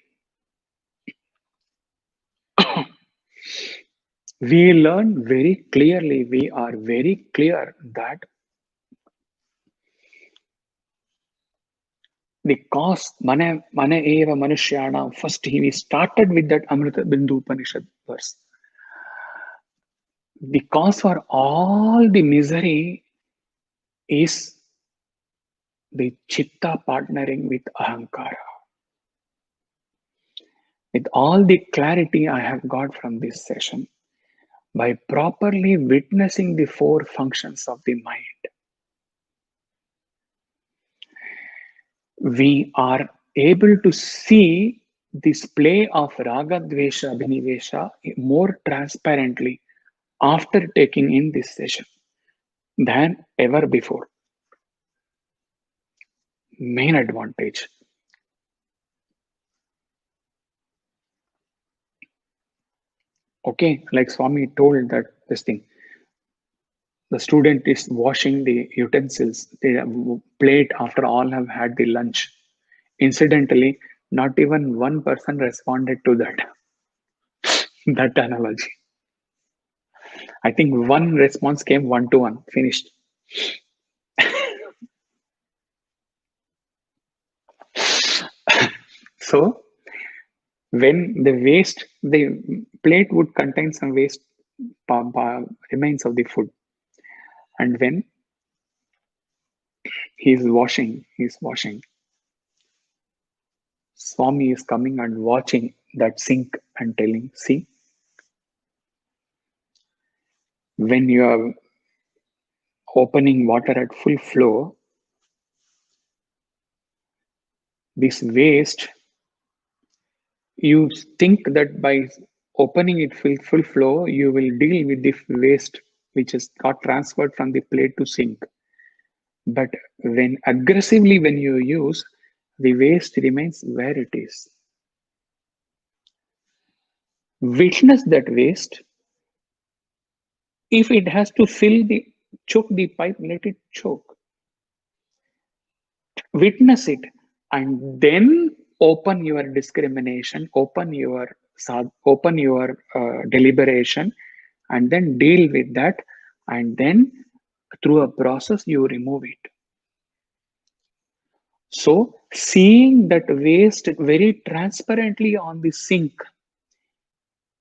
We learn very clearly, we are very clear that the cause, Mana Eva Manushyana, first he started with that Amrita Bindu Upanishad verse. The cause for all the misery is the chitta partnering with ahankara. With all the clarity I have got from this session, by properly witnessing the four functions of the mind, we are able to see this play of raga, dvesha, abhinivesha more transparently after taking in this session than ever before. Main advantage. Okay, like Swami told that this thing, the student is washing the utensils, the plate after all have had the lunch. Incidentally, not even one person responded to that that analogy. I think one response came 1 to 1, finished. So when the waste, the plate would contain some waste remains of the food, and when he's washing, Swami is coming and watching that sink and telling, see, when you are opening water at full flow, this waste, you think that by opening it full flow, you will deal with the waste which is got transferred from the plate to sink. But when aggressively when you use, the waste remains where it is. Witness that waste. If it has to fill the choke the pipe, let it choke. Witness it, and then open your discrimination, open your deliberation, and then deal with that, and then through a process you remove it. So seeing that waste very transparently on the sink,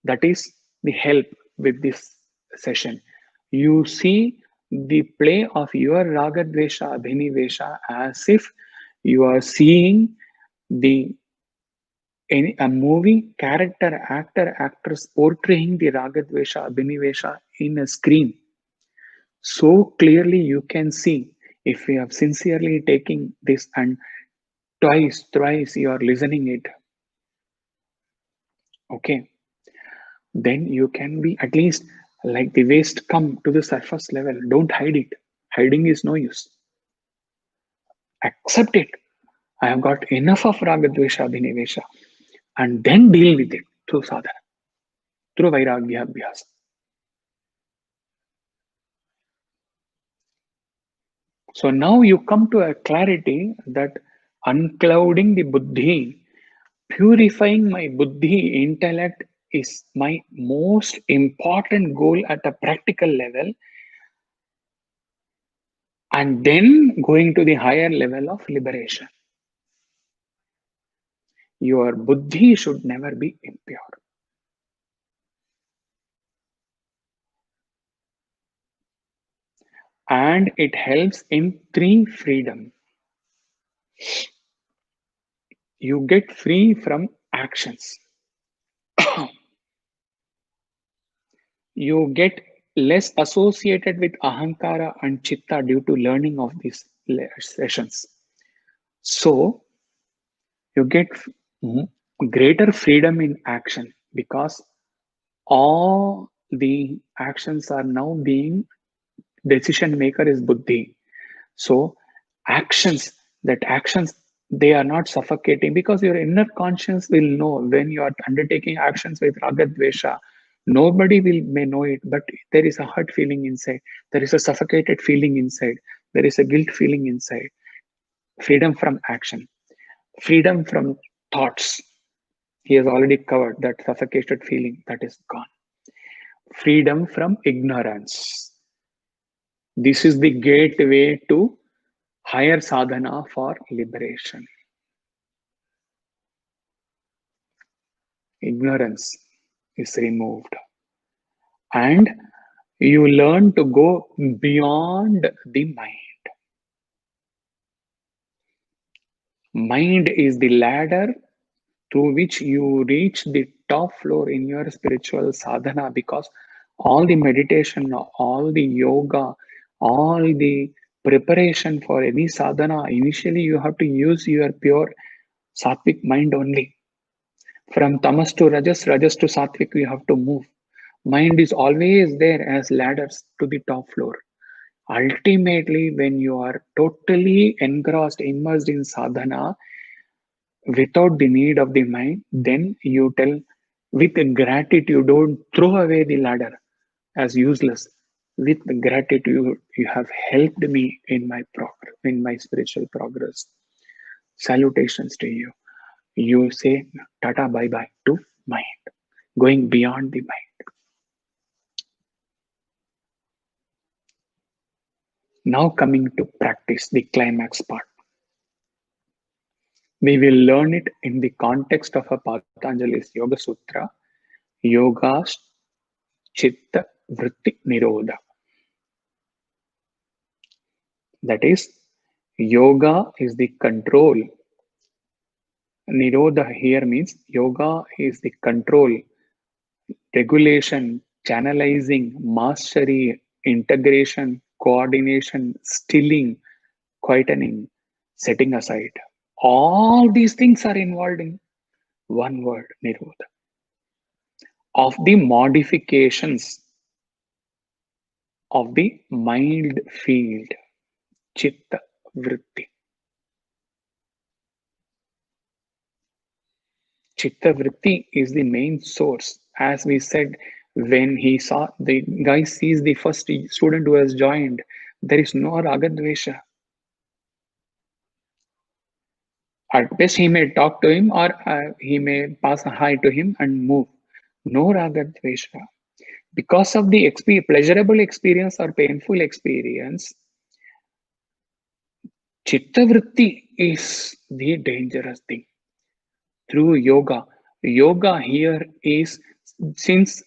that is the help with this session. You see the play of your ragadvesha abhinivesha as if you are seeing the a movie character, actor, actress portraying the ragadvesha abhinivesha in a screen. So clearly you can see, if you have sincerely taking this and twice, thrice you are listening it, okay, then you can be at least like the waste come to the surface level. Don't hide it. Hiding is no use. Accept it. I have got enough of ragadvesha abhinivesha, and then deal with it through sadhana, through vairagya abhyas. So now you come to a clarity that unclouding the buddhi, purifying my buddhi, intellect, is my most important goal at a practical level, and then going to the higher level of liberation. Your buddhi should never be impure. And it helps in three freedom. You get free from actions. You get less associated with ahankara and chitta due to learning of these sessions. So you get greater freedom in action, because all the actions are now being, decision maker is buddhi. So actions, that actions, they are not suffocating, because your inner conscience will know when you are undertaking actions with ragadvesha. Nobody will may know it, but there is a hurt feeling inside. There is a suffocated feeling inside. There is a guilt feeling inside. Freedom from action, freedom from thoughts. He has already covered that suffocated feeling, that is gone. Freedom from ignorance. This is the gateway to higher sadhana for liberation. Ignorance is removed, and you learn to go beyond the mind. Mind is the ladder through which you reach the top floor in your spiritual sadhana, because all the meditation, all the yoga, all the preparation for any sadhana, initially you have to use your pure sattvic mind only. From tamas to rajas, rajas to sattvic, we have to move. Mind is always there as ladders to the top floor. Ultimately, when you are totally engrossed, immersed in sadhana without the need of the mind, then you tell, With gratitude, don't throw away the ladder as useless. With gratitude, you have helped me in my progress, in my spiritual progress. Salutations to you. You say tata bye bye to mind, going beyond the mind. Now coming to practice, the climax part. We will learn it in the context of a Patanjali's Yoga Sutra, Yoga Chitta Vritti Nirodha. That is, yoga is the control. Nirodha here means yoga is the control, regulation, channelizing, mastery, integration, coordination, stilling, quietening, setting aside. All these things are involved in one word, Nirodha. Of the modifications of the mind field, chitta vritti. Chitta vritti is the main source. As we said, when he saw the guy sees the first student who has joined, there is no ragadvesha. At best, he may talk to him or he may pass a hi to him and move. No ragadvesha. Because of the pleasurable experience or painful experience, chitta vritti is the dangerous thing. Through yoga, yoga here is, since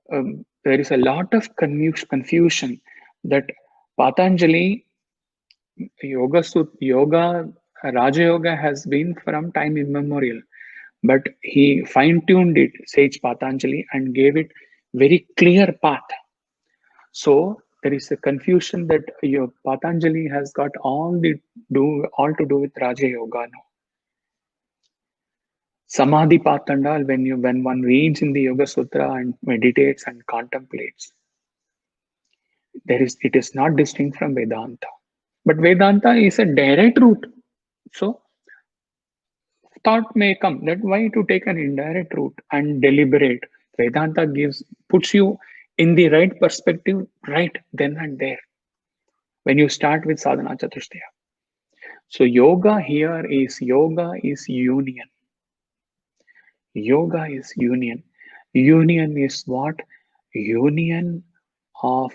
there is a lot of confusion that Patanjali yoga, Raja Yoga has been from time immemorial, but he fine-tuned it, Sage Patanjali, and gave it very clear path. So there is a confusion that your Patanjali has got all to do with Raja Yoga now. Samadhi Patandal, when one reads in the Yoga Sutra and meditates and contemplates, it is not distinct from Vedanta. But Vedanta is a direct route. So thought may come that why to take an indirect route and deliberate. Vedanta puts you in the right perspective right then and there when you start with sadhana chatushtaya. So yoga is union. Yoga is union. Union is what? Union of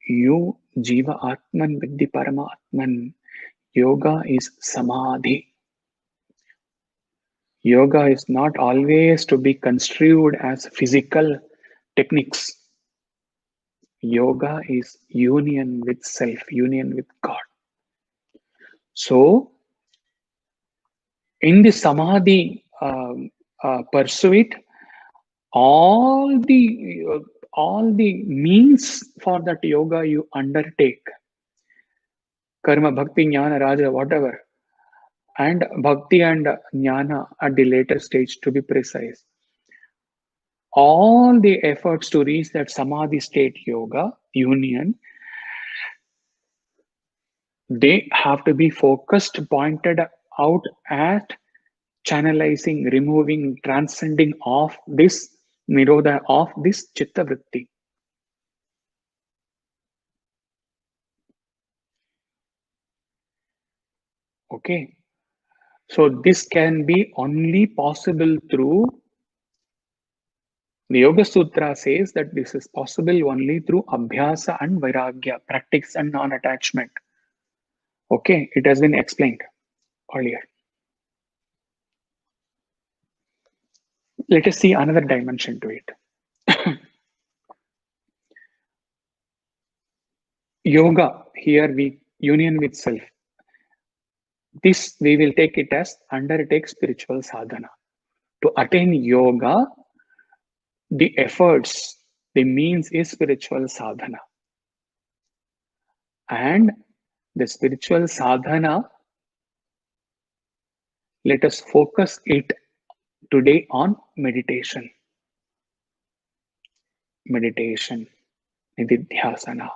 you, Jiva Atman, with the Paramatman. Yoga is samadhi. Yoga is not always to be construed as physical techniques. Yoga is union with self, union with God. So, in the samadhi pursuit, all the means for that yoga you undertake, karma, bhakti, jnana, raja, whatever, and bhakti and jnana at the later stage, to be precise, all the efforts to reach that samadhi state yoga union, they have to be focused, pointed out at channelizing, removing, transcending of this nirodha, of this chitta vritti. Okay, so this can be only possible through, the Yoga Sutra says that this is possible only through abhyasa and vairagya, practice and non-attachment. Okay, it has been explained earlier. Let us see another dimension to it. Yoga, here we union with self. This we will take it as undertake spiritual sadhana. To attain yoga, the efforts, the means is spiritual sadhana. And the spiritual sadhana, let us focus it today on meditation. Meditation, nididhyasana.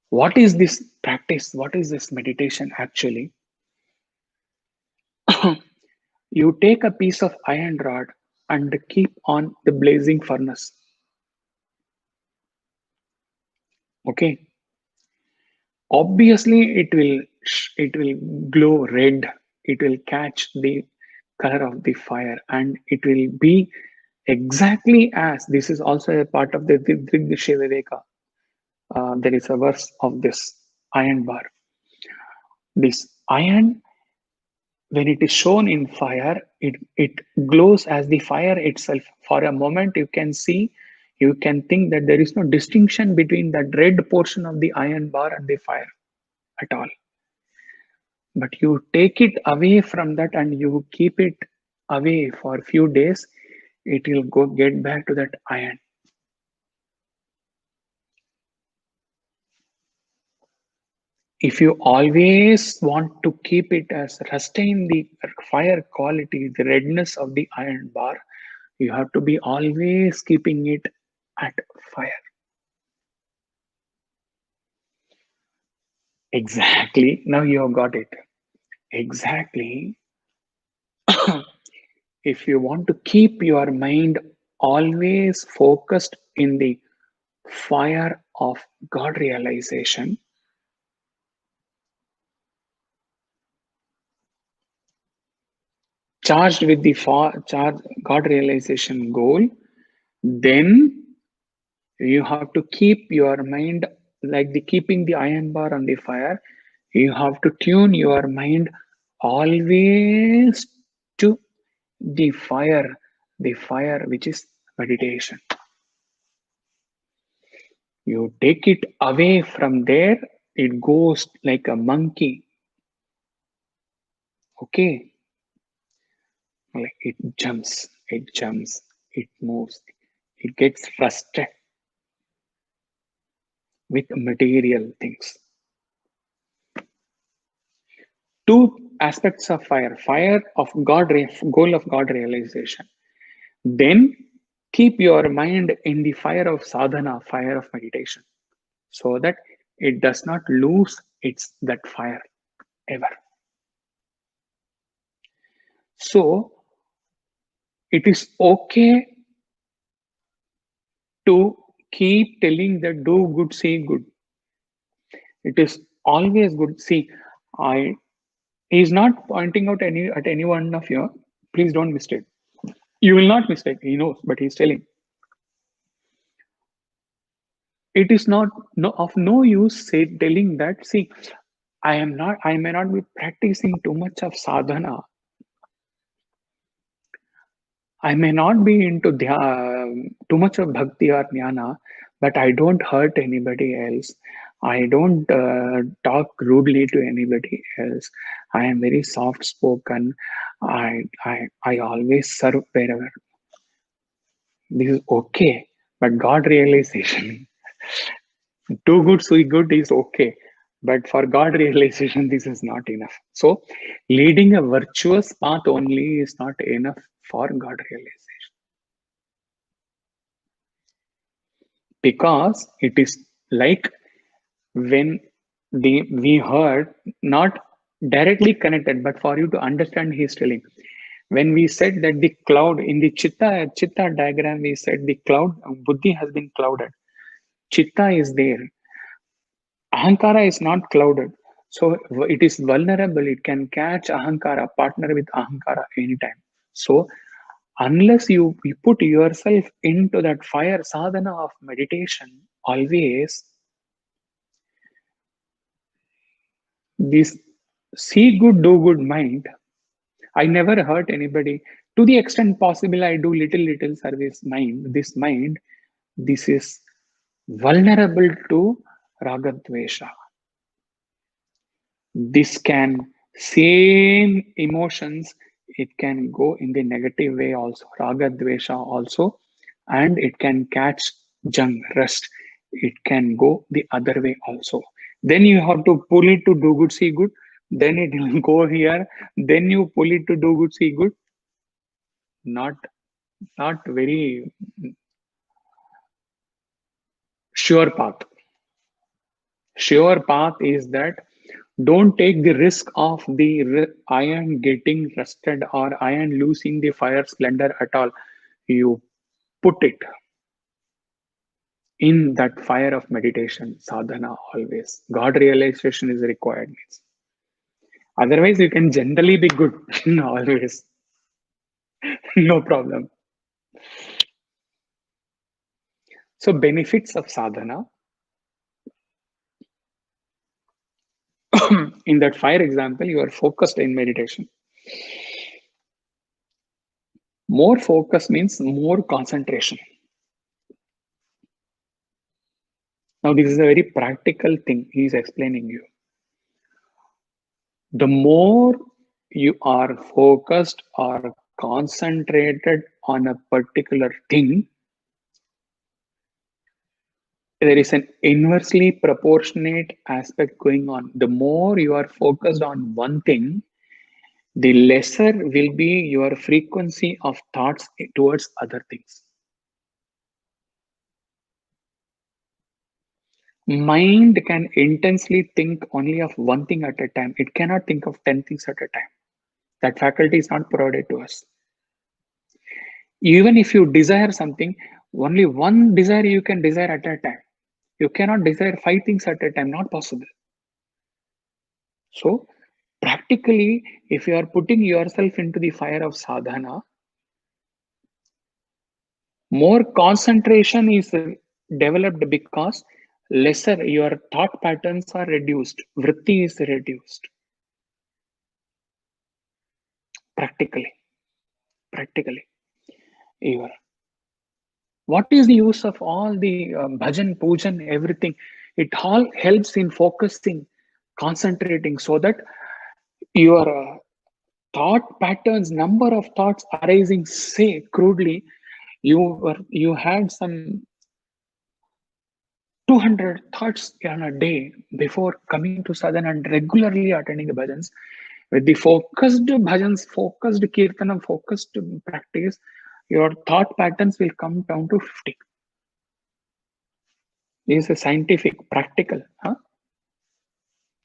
What is this practice? What is this meditation actually? You take a piece of iron rod and keep on the blazing furnace. Okay, obviously it will glow red. It will catch the color of the fire, and it will be exactly as this is also a part of the Drigdishya. There is a verse of this iron bar. This iron, when it is shown in fire, it glows as the fire itself. For a moment, you can think that there is no distinction between that red portion of the iron bar and the fire at all. But you take it away from that and you keep it away for a few days, it will go get back to that iron. If you always want to keep it as retain the fire quality, the redness of the iron bar, you have to be always keeping it at fire. Exactly. Now you have got it. Exactly. If you want to keep your mind always focused in the fire of God realization, charged with the charge God realization goal, then you have to keep your mind like the keeping the iron bar on the fire. You have to tune your mind always to the fire which is meditation. You take it away from there, it goes like a monkey. Okay, like it jumps, it moves, it gets frustrated with material things. Two aspects of fire of God, goal of God realization. Then keep your mind in the fire of sadhana, fire of meditation, so that it does not lose its that fire ever. So it is okay to keep telling that do good, say good. It is always good. See, I he is not pointing out any one of you. Please don't mistake. You will not mistake. He knows, but he's telling. It is not of no use say telling that. See, I may not be practicing too much of sadhana. I may not be into too much of bhakti or jnana, but I don't hurt anybody else. I don't talk rudely to anybody else. I am very soft spoken. I always serve wherever. This is okay, but God realization, do good, so good is okay. But for God realization, this is not enough. So, leading a virtuous path only is not enough for God realization. Because it is like when we heard, not directly connected, but for you to understand, he's telling. When we said that the cloud in the chitta diagram, we said the cloud, buddhi has been clouded. Chitta is there. Ahankara is not clouded. So it is vulnerable. It can catch Ahankara, partner with Ahankara anytime. So unless you put yourself into that fire sadhana of meditation, always this see good, do good mind. I never hurt anybody. To the extent possible, I do little service mind. This is vulnerable to ragadvesha. This can same emotions, it can go in the negative way also, raga dvesha also, and it can catch jung rust. It can go the other way also. Then you have to pull it to do good, see good. Then it will go here. Then you pull it to do good, see good. Not not very sure path. Sure path is that Don't take the risk of the iron getting rusted or iron losing the fire splendor at all. You put it in that fire of meditation, sadhana always. God realization is required. Otherwise, you can generally be good always. No problem. So, benefits of sadhana in that fire example, you are focused in meditation. More focus means more concentration. Now, this is a very practical thing he is explaining you. The more you are focused or concentrated on a particular thing, there is an inversely proportionate aspect going on. The more you are focused on one thing, the lesser will be your frequency of thoughts towards other things. Mind can intensely think only of one thing at a time. It cannot think of 10 things at a time. That faculty is not provided to us. Even if you desire something, only one desire you can desire at a time. You cannot desire 5 things at a time, not possible. So, practically, if you are putting yourself into the fire of sadhana, more concentration is developed because lesser your thought patterns are reduced, vritti is reduced. Practically, even. What is the use of all the bhajan, pujan, everything? It all helps in focusing, concentrating, so that your thought patterns, number of thoughts arising, say crudely, you had some 200 thoughts in a day before coming to sadhana and regularly attending the bhajans. With the focused bhajans, focused kirtanam, focused practice, your thought patterns will come down to 50. This is a scientific, practical. Huh?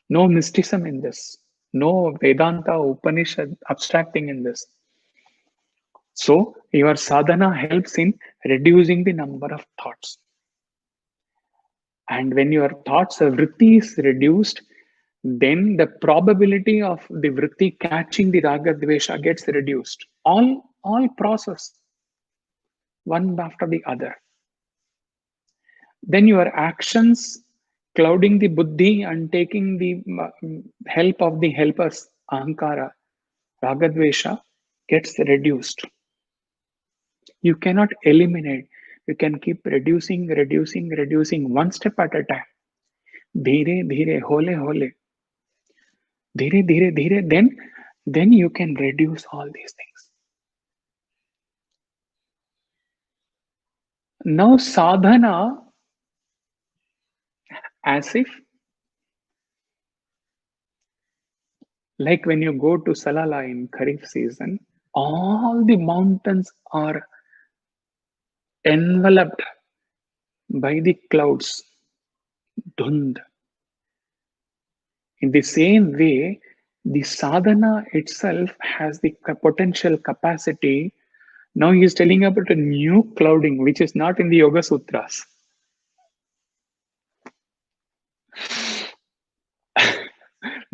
No mysticism in this. No Vedanta, Upanishad, abstracting in this. So, your sadhana helps in reducing the number of thoughts. And when your thoughts of vritti is reduced, then the probability of the vritti catching the raga dvesha gets reduced. All process, one after the other. Then your actions clouding the buddhi and taking the help of the helpers, ahankara, ragadvesha, gets reduced. You cannot eliminate. You can keep reducing one step at a time. Dhire, dhire, hole, hole. Dhire, dhire, dhire. Then you can reduce all these things. Now sadhana, as if like when you go to Salala in Kharif season, all the mountains are enveloped by the clouds, dhund. In the same way, the sadhana itself has the potential capacity. Now he is telling about a new clouding, which is not in the Yoga Sutras.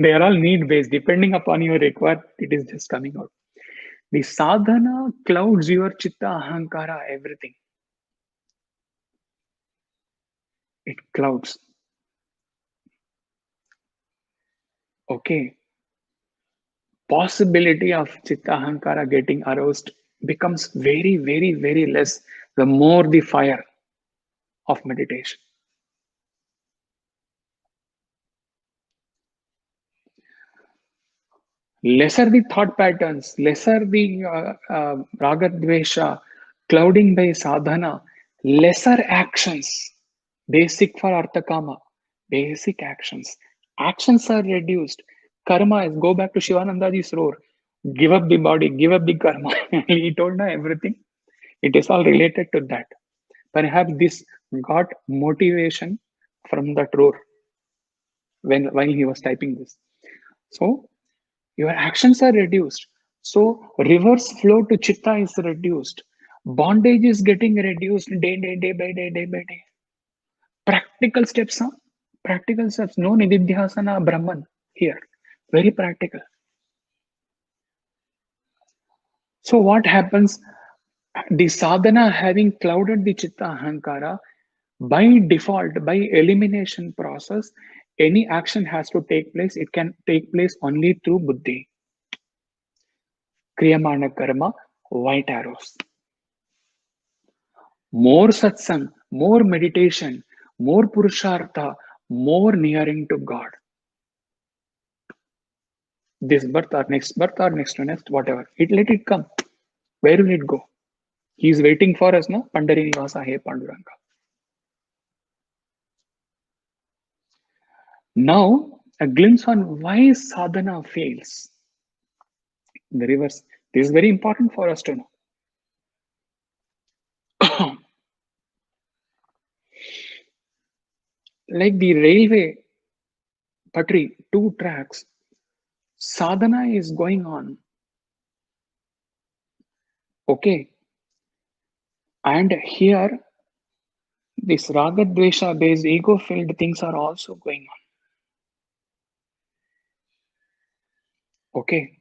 They are all need based. Depending upon your requirement, it is just coming out. The sadhana clouds your chitta, ahankara, everything. It clouds. Okay. Possibility of chitta ahankara getting aroused becomes very less the more the fire of meditation. Lesser the thought patterns, lesser the raga dvesha, clouding by sadhana, lesser actions, basic for artha kama, basic actions. Actions are reduced. Karma is go back to Shivanandaji's roar. Give up the body, give up the karma. He told now everything. It is all related to that. Perhaps this got motivation from that roar when while he was typing this. So your actions are reduced. So reverse flow to chitta is reduced. Bondage is getting reduced day by day, day by day. Practical steps, huh? Practical steps. No nididhyasana Brahman here. Very practical. So what happens? The sadhana having clouded the chitta ahankara, by default, by elimination process, any action has to take place. It can take place only through buddhi. Kriyamana karma, white arrows. More satsang, more meditation, more purushartha, more nearing to God. This birth or next to next, whatever. Let it come. Where will it go? He is waiting for us, no? Pandari Nivasa He Panduranga. Now, a glimpse on why sadhana fails. The reverse. This is very important for us to know. Like the railway patri, two tracks, sadhana is going on. Okay. And here, this raga dvesha based ego filled things are also going on. Okay.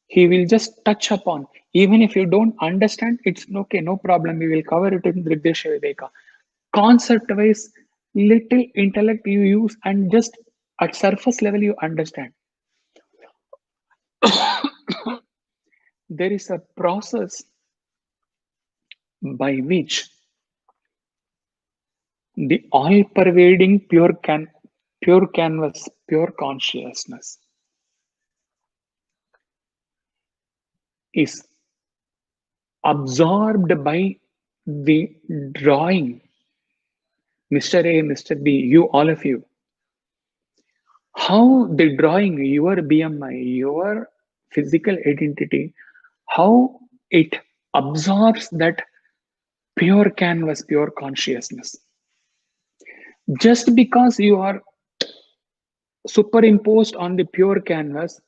He will just touch upon. Even if you don't understand, it's okay, no problem. We will cover it in Drigdesha Viveka. Concept wise, little intellect you use, and just at surface level you understand. There is a process by which the all pervading pure canvas, pure consciousness is absorbed by the drawing. Mr. A, Mr. B, you, all of you. How the drawing, your BMI, your physical identity, how it absorbs that pure canvas, pure consciousness. Just because you are superimposed on the pure canvas,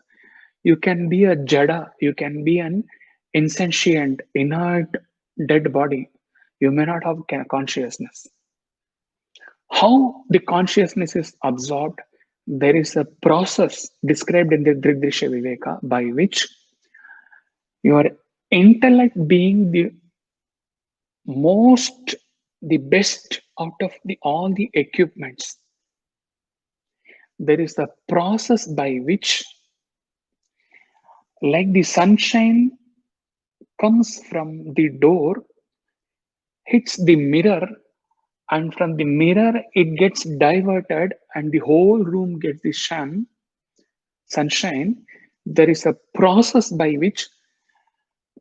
you can be a jada, you can be an insentient, inert, dead body. You may not have consciousness. How the consciousness is absorbed, there is a process described in the Drigdrisha Viveka by which your intellect being the best out of all the equipments, there is a process by which, like the sunshine comes from the door, hits the mirror, and from the mirror it gets diverted and the whole room gets the sunshine. There is a process by which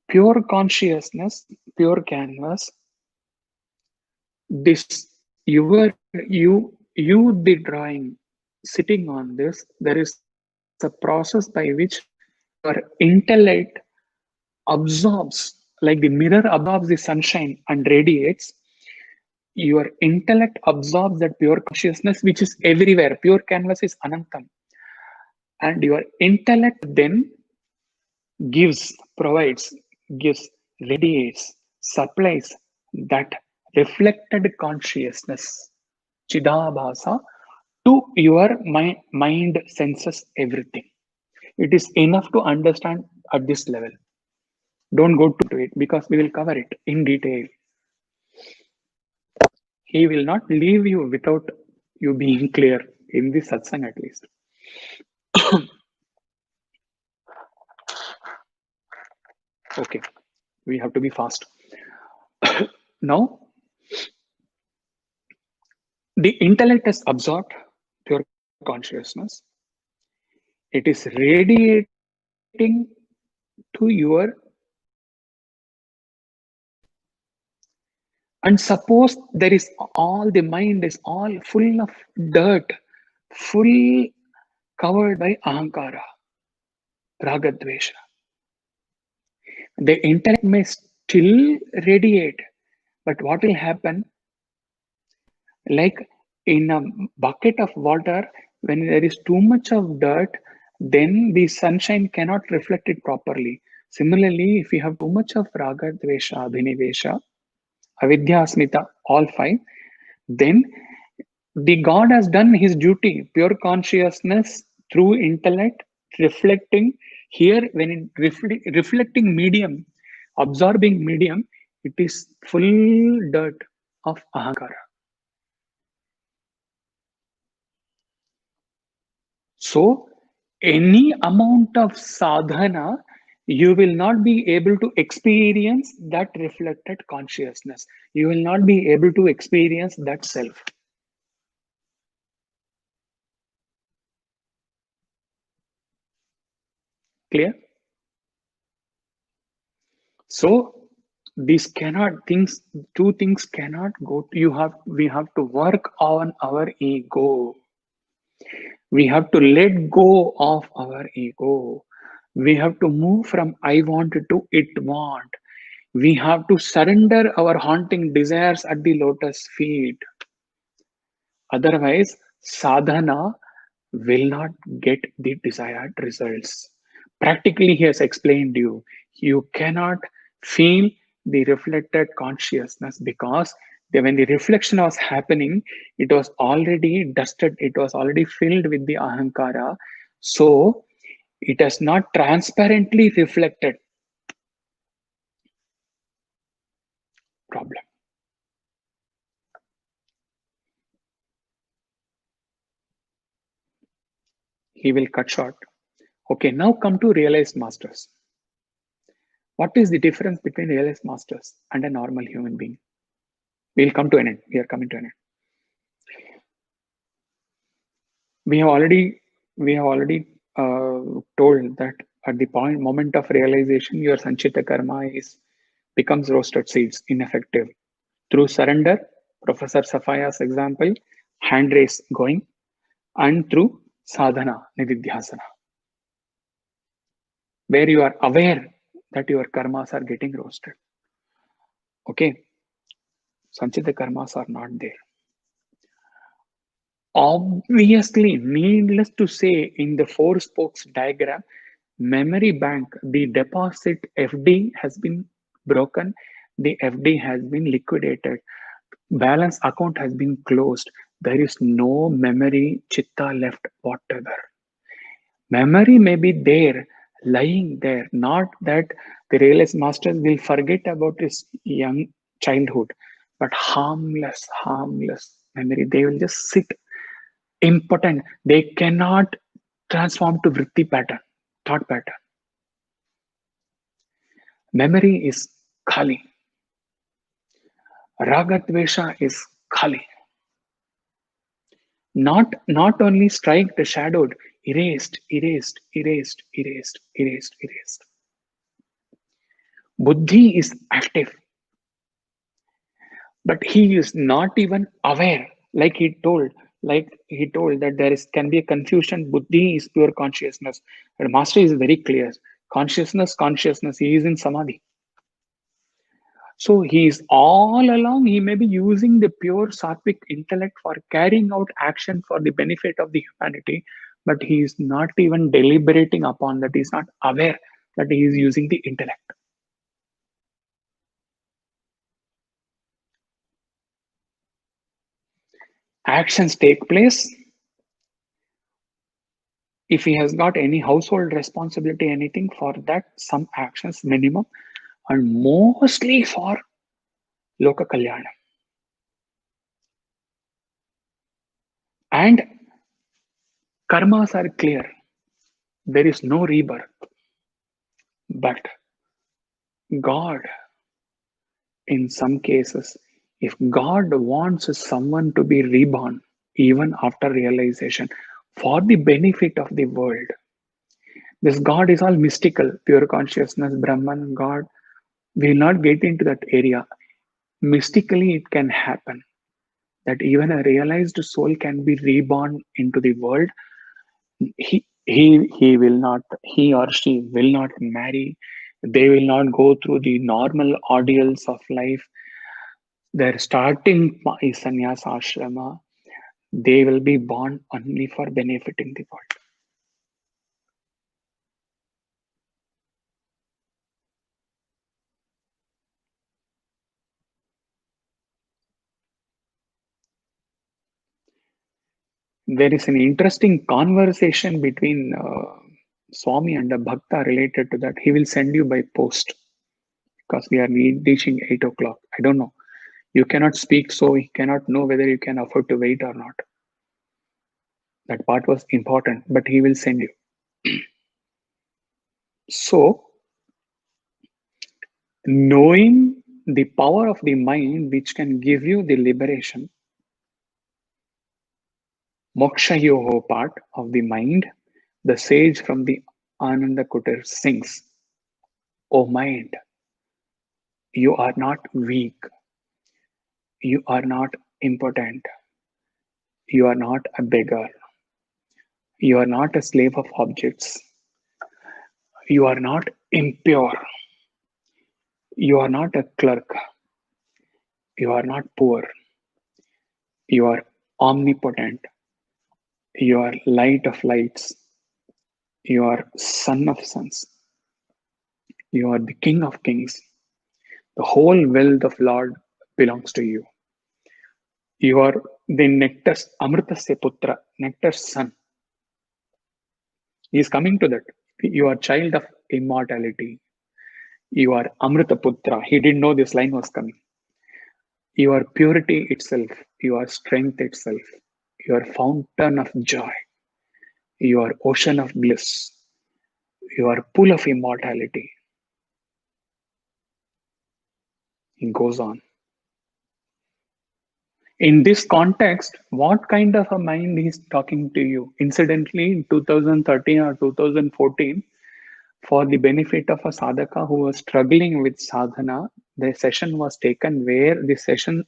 pure consciousness, pure canvas, this you the drawing sitting on this, there is a process by which your intellect absorbs, like the mirror absorbs the sunshine and radiates. Your intellect absorbs that pure consciousness which is everywhere. Pure canvas is anantam, and your intellect then provides, gives, radiates, supplies that reflected consciousness, chidabhasa, to your mind senses everything. It is enough to understand at this level. Don't go to it because we will cover it in detail. He will not leave you without you being clear in this satsang at least. Okay, we have to be fast. Now, the intellect is absorbed pure consciousness. It is radiating to your, and suppose there is the mind is all full of dirt, full covered by ahankara, ragadvesha. The intellect may still radiate, but what will happen? Like in a bucket of water, When there is too much of dirt, then the sunshine cannot reflect it properly. Similarly, if you have too much of raga, dvesha, abhinivesha, avidya, asmita, all five, then the God has done his duty. Pure consciousness through intellect, reflecting here when it reflecting medium, absorbing medium, it is full dirt of ahankara. So, any amount of sadhana, you will not be able to experience that reflected consciousness. You will not be able to experience that self. Clear? So, these cannot things, two things cannot go. We have to work on our ego. We have to let go of our ego. We have to move from I want to it want. We have to surrender our haunting desires at the lotus feet. Otherwise, sadhana will not get the desired results. Practically, he has explained you cannot feel the reflected consciousness because when the reflection was happening, it was already dusted, it was already filled with the ahankara. So, it has not transparently reflected. Problem. He will cut short. Okay, now come to realized masters. What is the difference between realized masters and a normal human being? We'll come to an end. We are coming to an end. We have already told that at the moment of realization, your sanchita karma becomes roasted seeds, ineffective. Through surrender, Professor Safaya's example, hand raise going, and through sadhana, nididhyasana, where you are aware that your karmas are getting roasted. Okay, sanchita karmas are not there. Obviously, needless to say, in the four spokes diagram, memory bank, the deposit FD has been broken, the FD has been liquidated, balance account has been closed. There is no memory chitta left whatever. Memory may be there, lying there, not that the realized masters will forget about his young childhood, but harmless memory. They will just sit impotent. They cannot transform to vritti pattern, thought pattern. Memory is khali. Ragadvesha is khali. Not only strike the shadowed, erased. Buddhi is active, but he is not even aware. Like he told that there is can be a confusion. Buddhi is pure consciousness. The master is very clear. Consciousness. He is in samadhi. So he is all along, he may be using the pure sattvic intellect for carrying out action for the benefit of the humanity, but he is not even deliberating upon that. He is not aware that he is using the intellect. Actions take place. If he has got any household responsibility, anything for that, some actions minimum, and mostly for Loka Kalyana. And karmas are clear. There is no rebirth. But God, in some cases, if God wants someone to be reborn, even after realization, for the benefit of the world, this God is all mystical, pure consciousness, Brahman, God. We will not get into that area. Mystically, it can happen that even a realized soul can be reborn into the world. He will not, he or she will not marry. They will not go through the normal ordeals of life. Their starting is sannyasa ashrama. They will be born only for benefiting the world. There is an interesting conversation between Swami and a Bhakta related to that. He will send you by post because we are reaching 8 o'clock. I don't know. You cannot speak, so he cannot know whether you can afford to wait or not. That part was important, but he will send you. So, knowing the power of the mind, which can give you the liberation, moksha yoho part of the mind, the sage from the Ananda Kutir sings, O mind, you are not weak, you are not impotent, you are not a beggar, you are not a slave of objects, you are not impure, you are not a clerk, you are not poor, you are omnipotent, you are light of lights, you are son of sons, you are the king of kings. The whole wealth of Lord belongs to you. You are the nectar's Amritasya Putra, nectar's son. He is coming to that. You are child of immortality. You are Amrita Putra. He didn't know this line was coming. You are purity itself. You are strength itself. You are fountain of joy. You are ocean of bliss. You are pool of immortality. He goes on. In this context, what kind of a mind is talking to you? Incidentally, in 2013 or 2014, for the benefit of a sadhaka who was struggling with sadhana, the session was taken where the session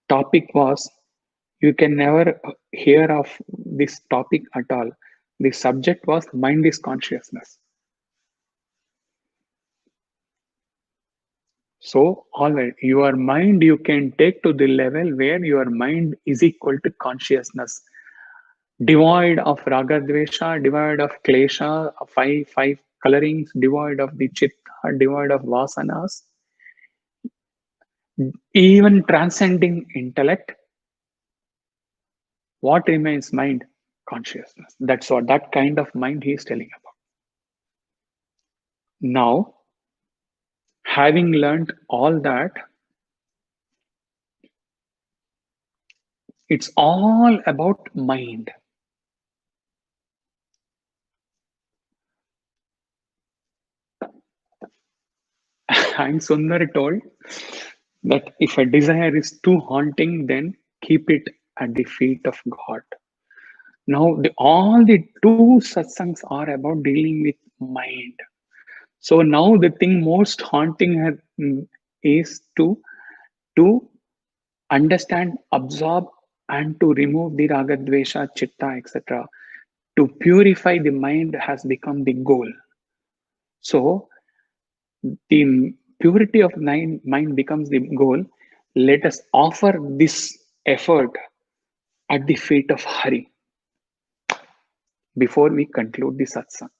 topic was, you can never hear of this topic at all. The subject was mind is consciousness. So, all right, your mind you can take to the level where your mind is equal to consciousness, devoid of raga dvesha, devoid of klesha, five colorings, devoid of the chitta, devoid of vasanas, even transcending intellect. What remains? Mind, consciousness. That's what that kind of mind he is telling about. Now, having learned all that, it's all about mind. And Sundar told that if a desire is too haunting, then keep it at the feet of God. Now, all the two satsangs are about dealing with mind. So now the thing most haunting is to understand, absorb, and to remove the raga, dvesha, chitta, etc. To purify the mind has become the goal. So the purity of mind becomes the goal. Let us offer this effort at the feet of Hari before we conclude the satsang.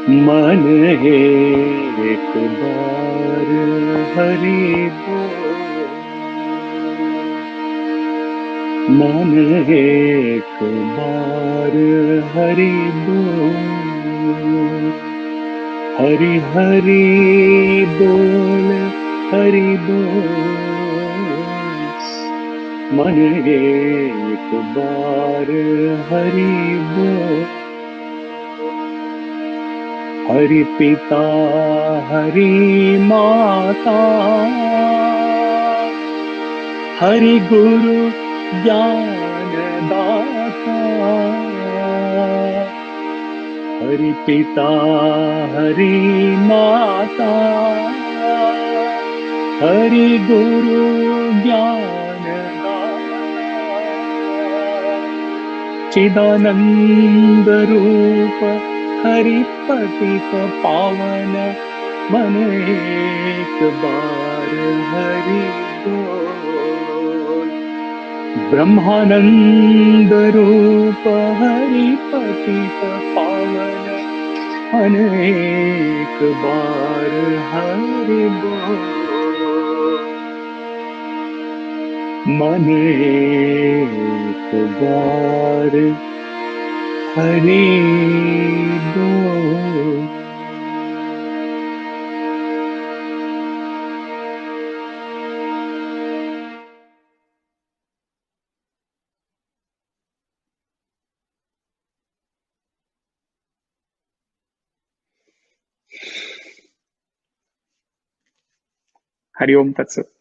मन है एक बार हरि बोल, मन है एक बार हरि बोल, हरि हरि बोल, हरि बोल, मन है एक बार हरि बोल, हरि पिता हरि माता, हरि गुरु ज्ञान दाता, हरि पिता हरि माता, हरि गुरु ज्ञान दाता, चिदानंद रूप हरि पतित पावन, मन एक बार हरि बोल। ब्रह्मानंद रूप हरि पतित पावन, मन एक बार हरि बोल। मन एक बार हरि बोल। हरि ओम तत्सत।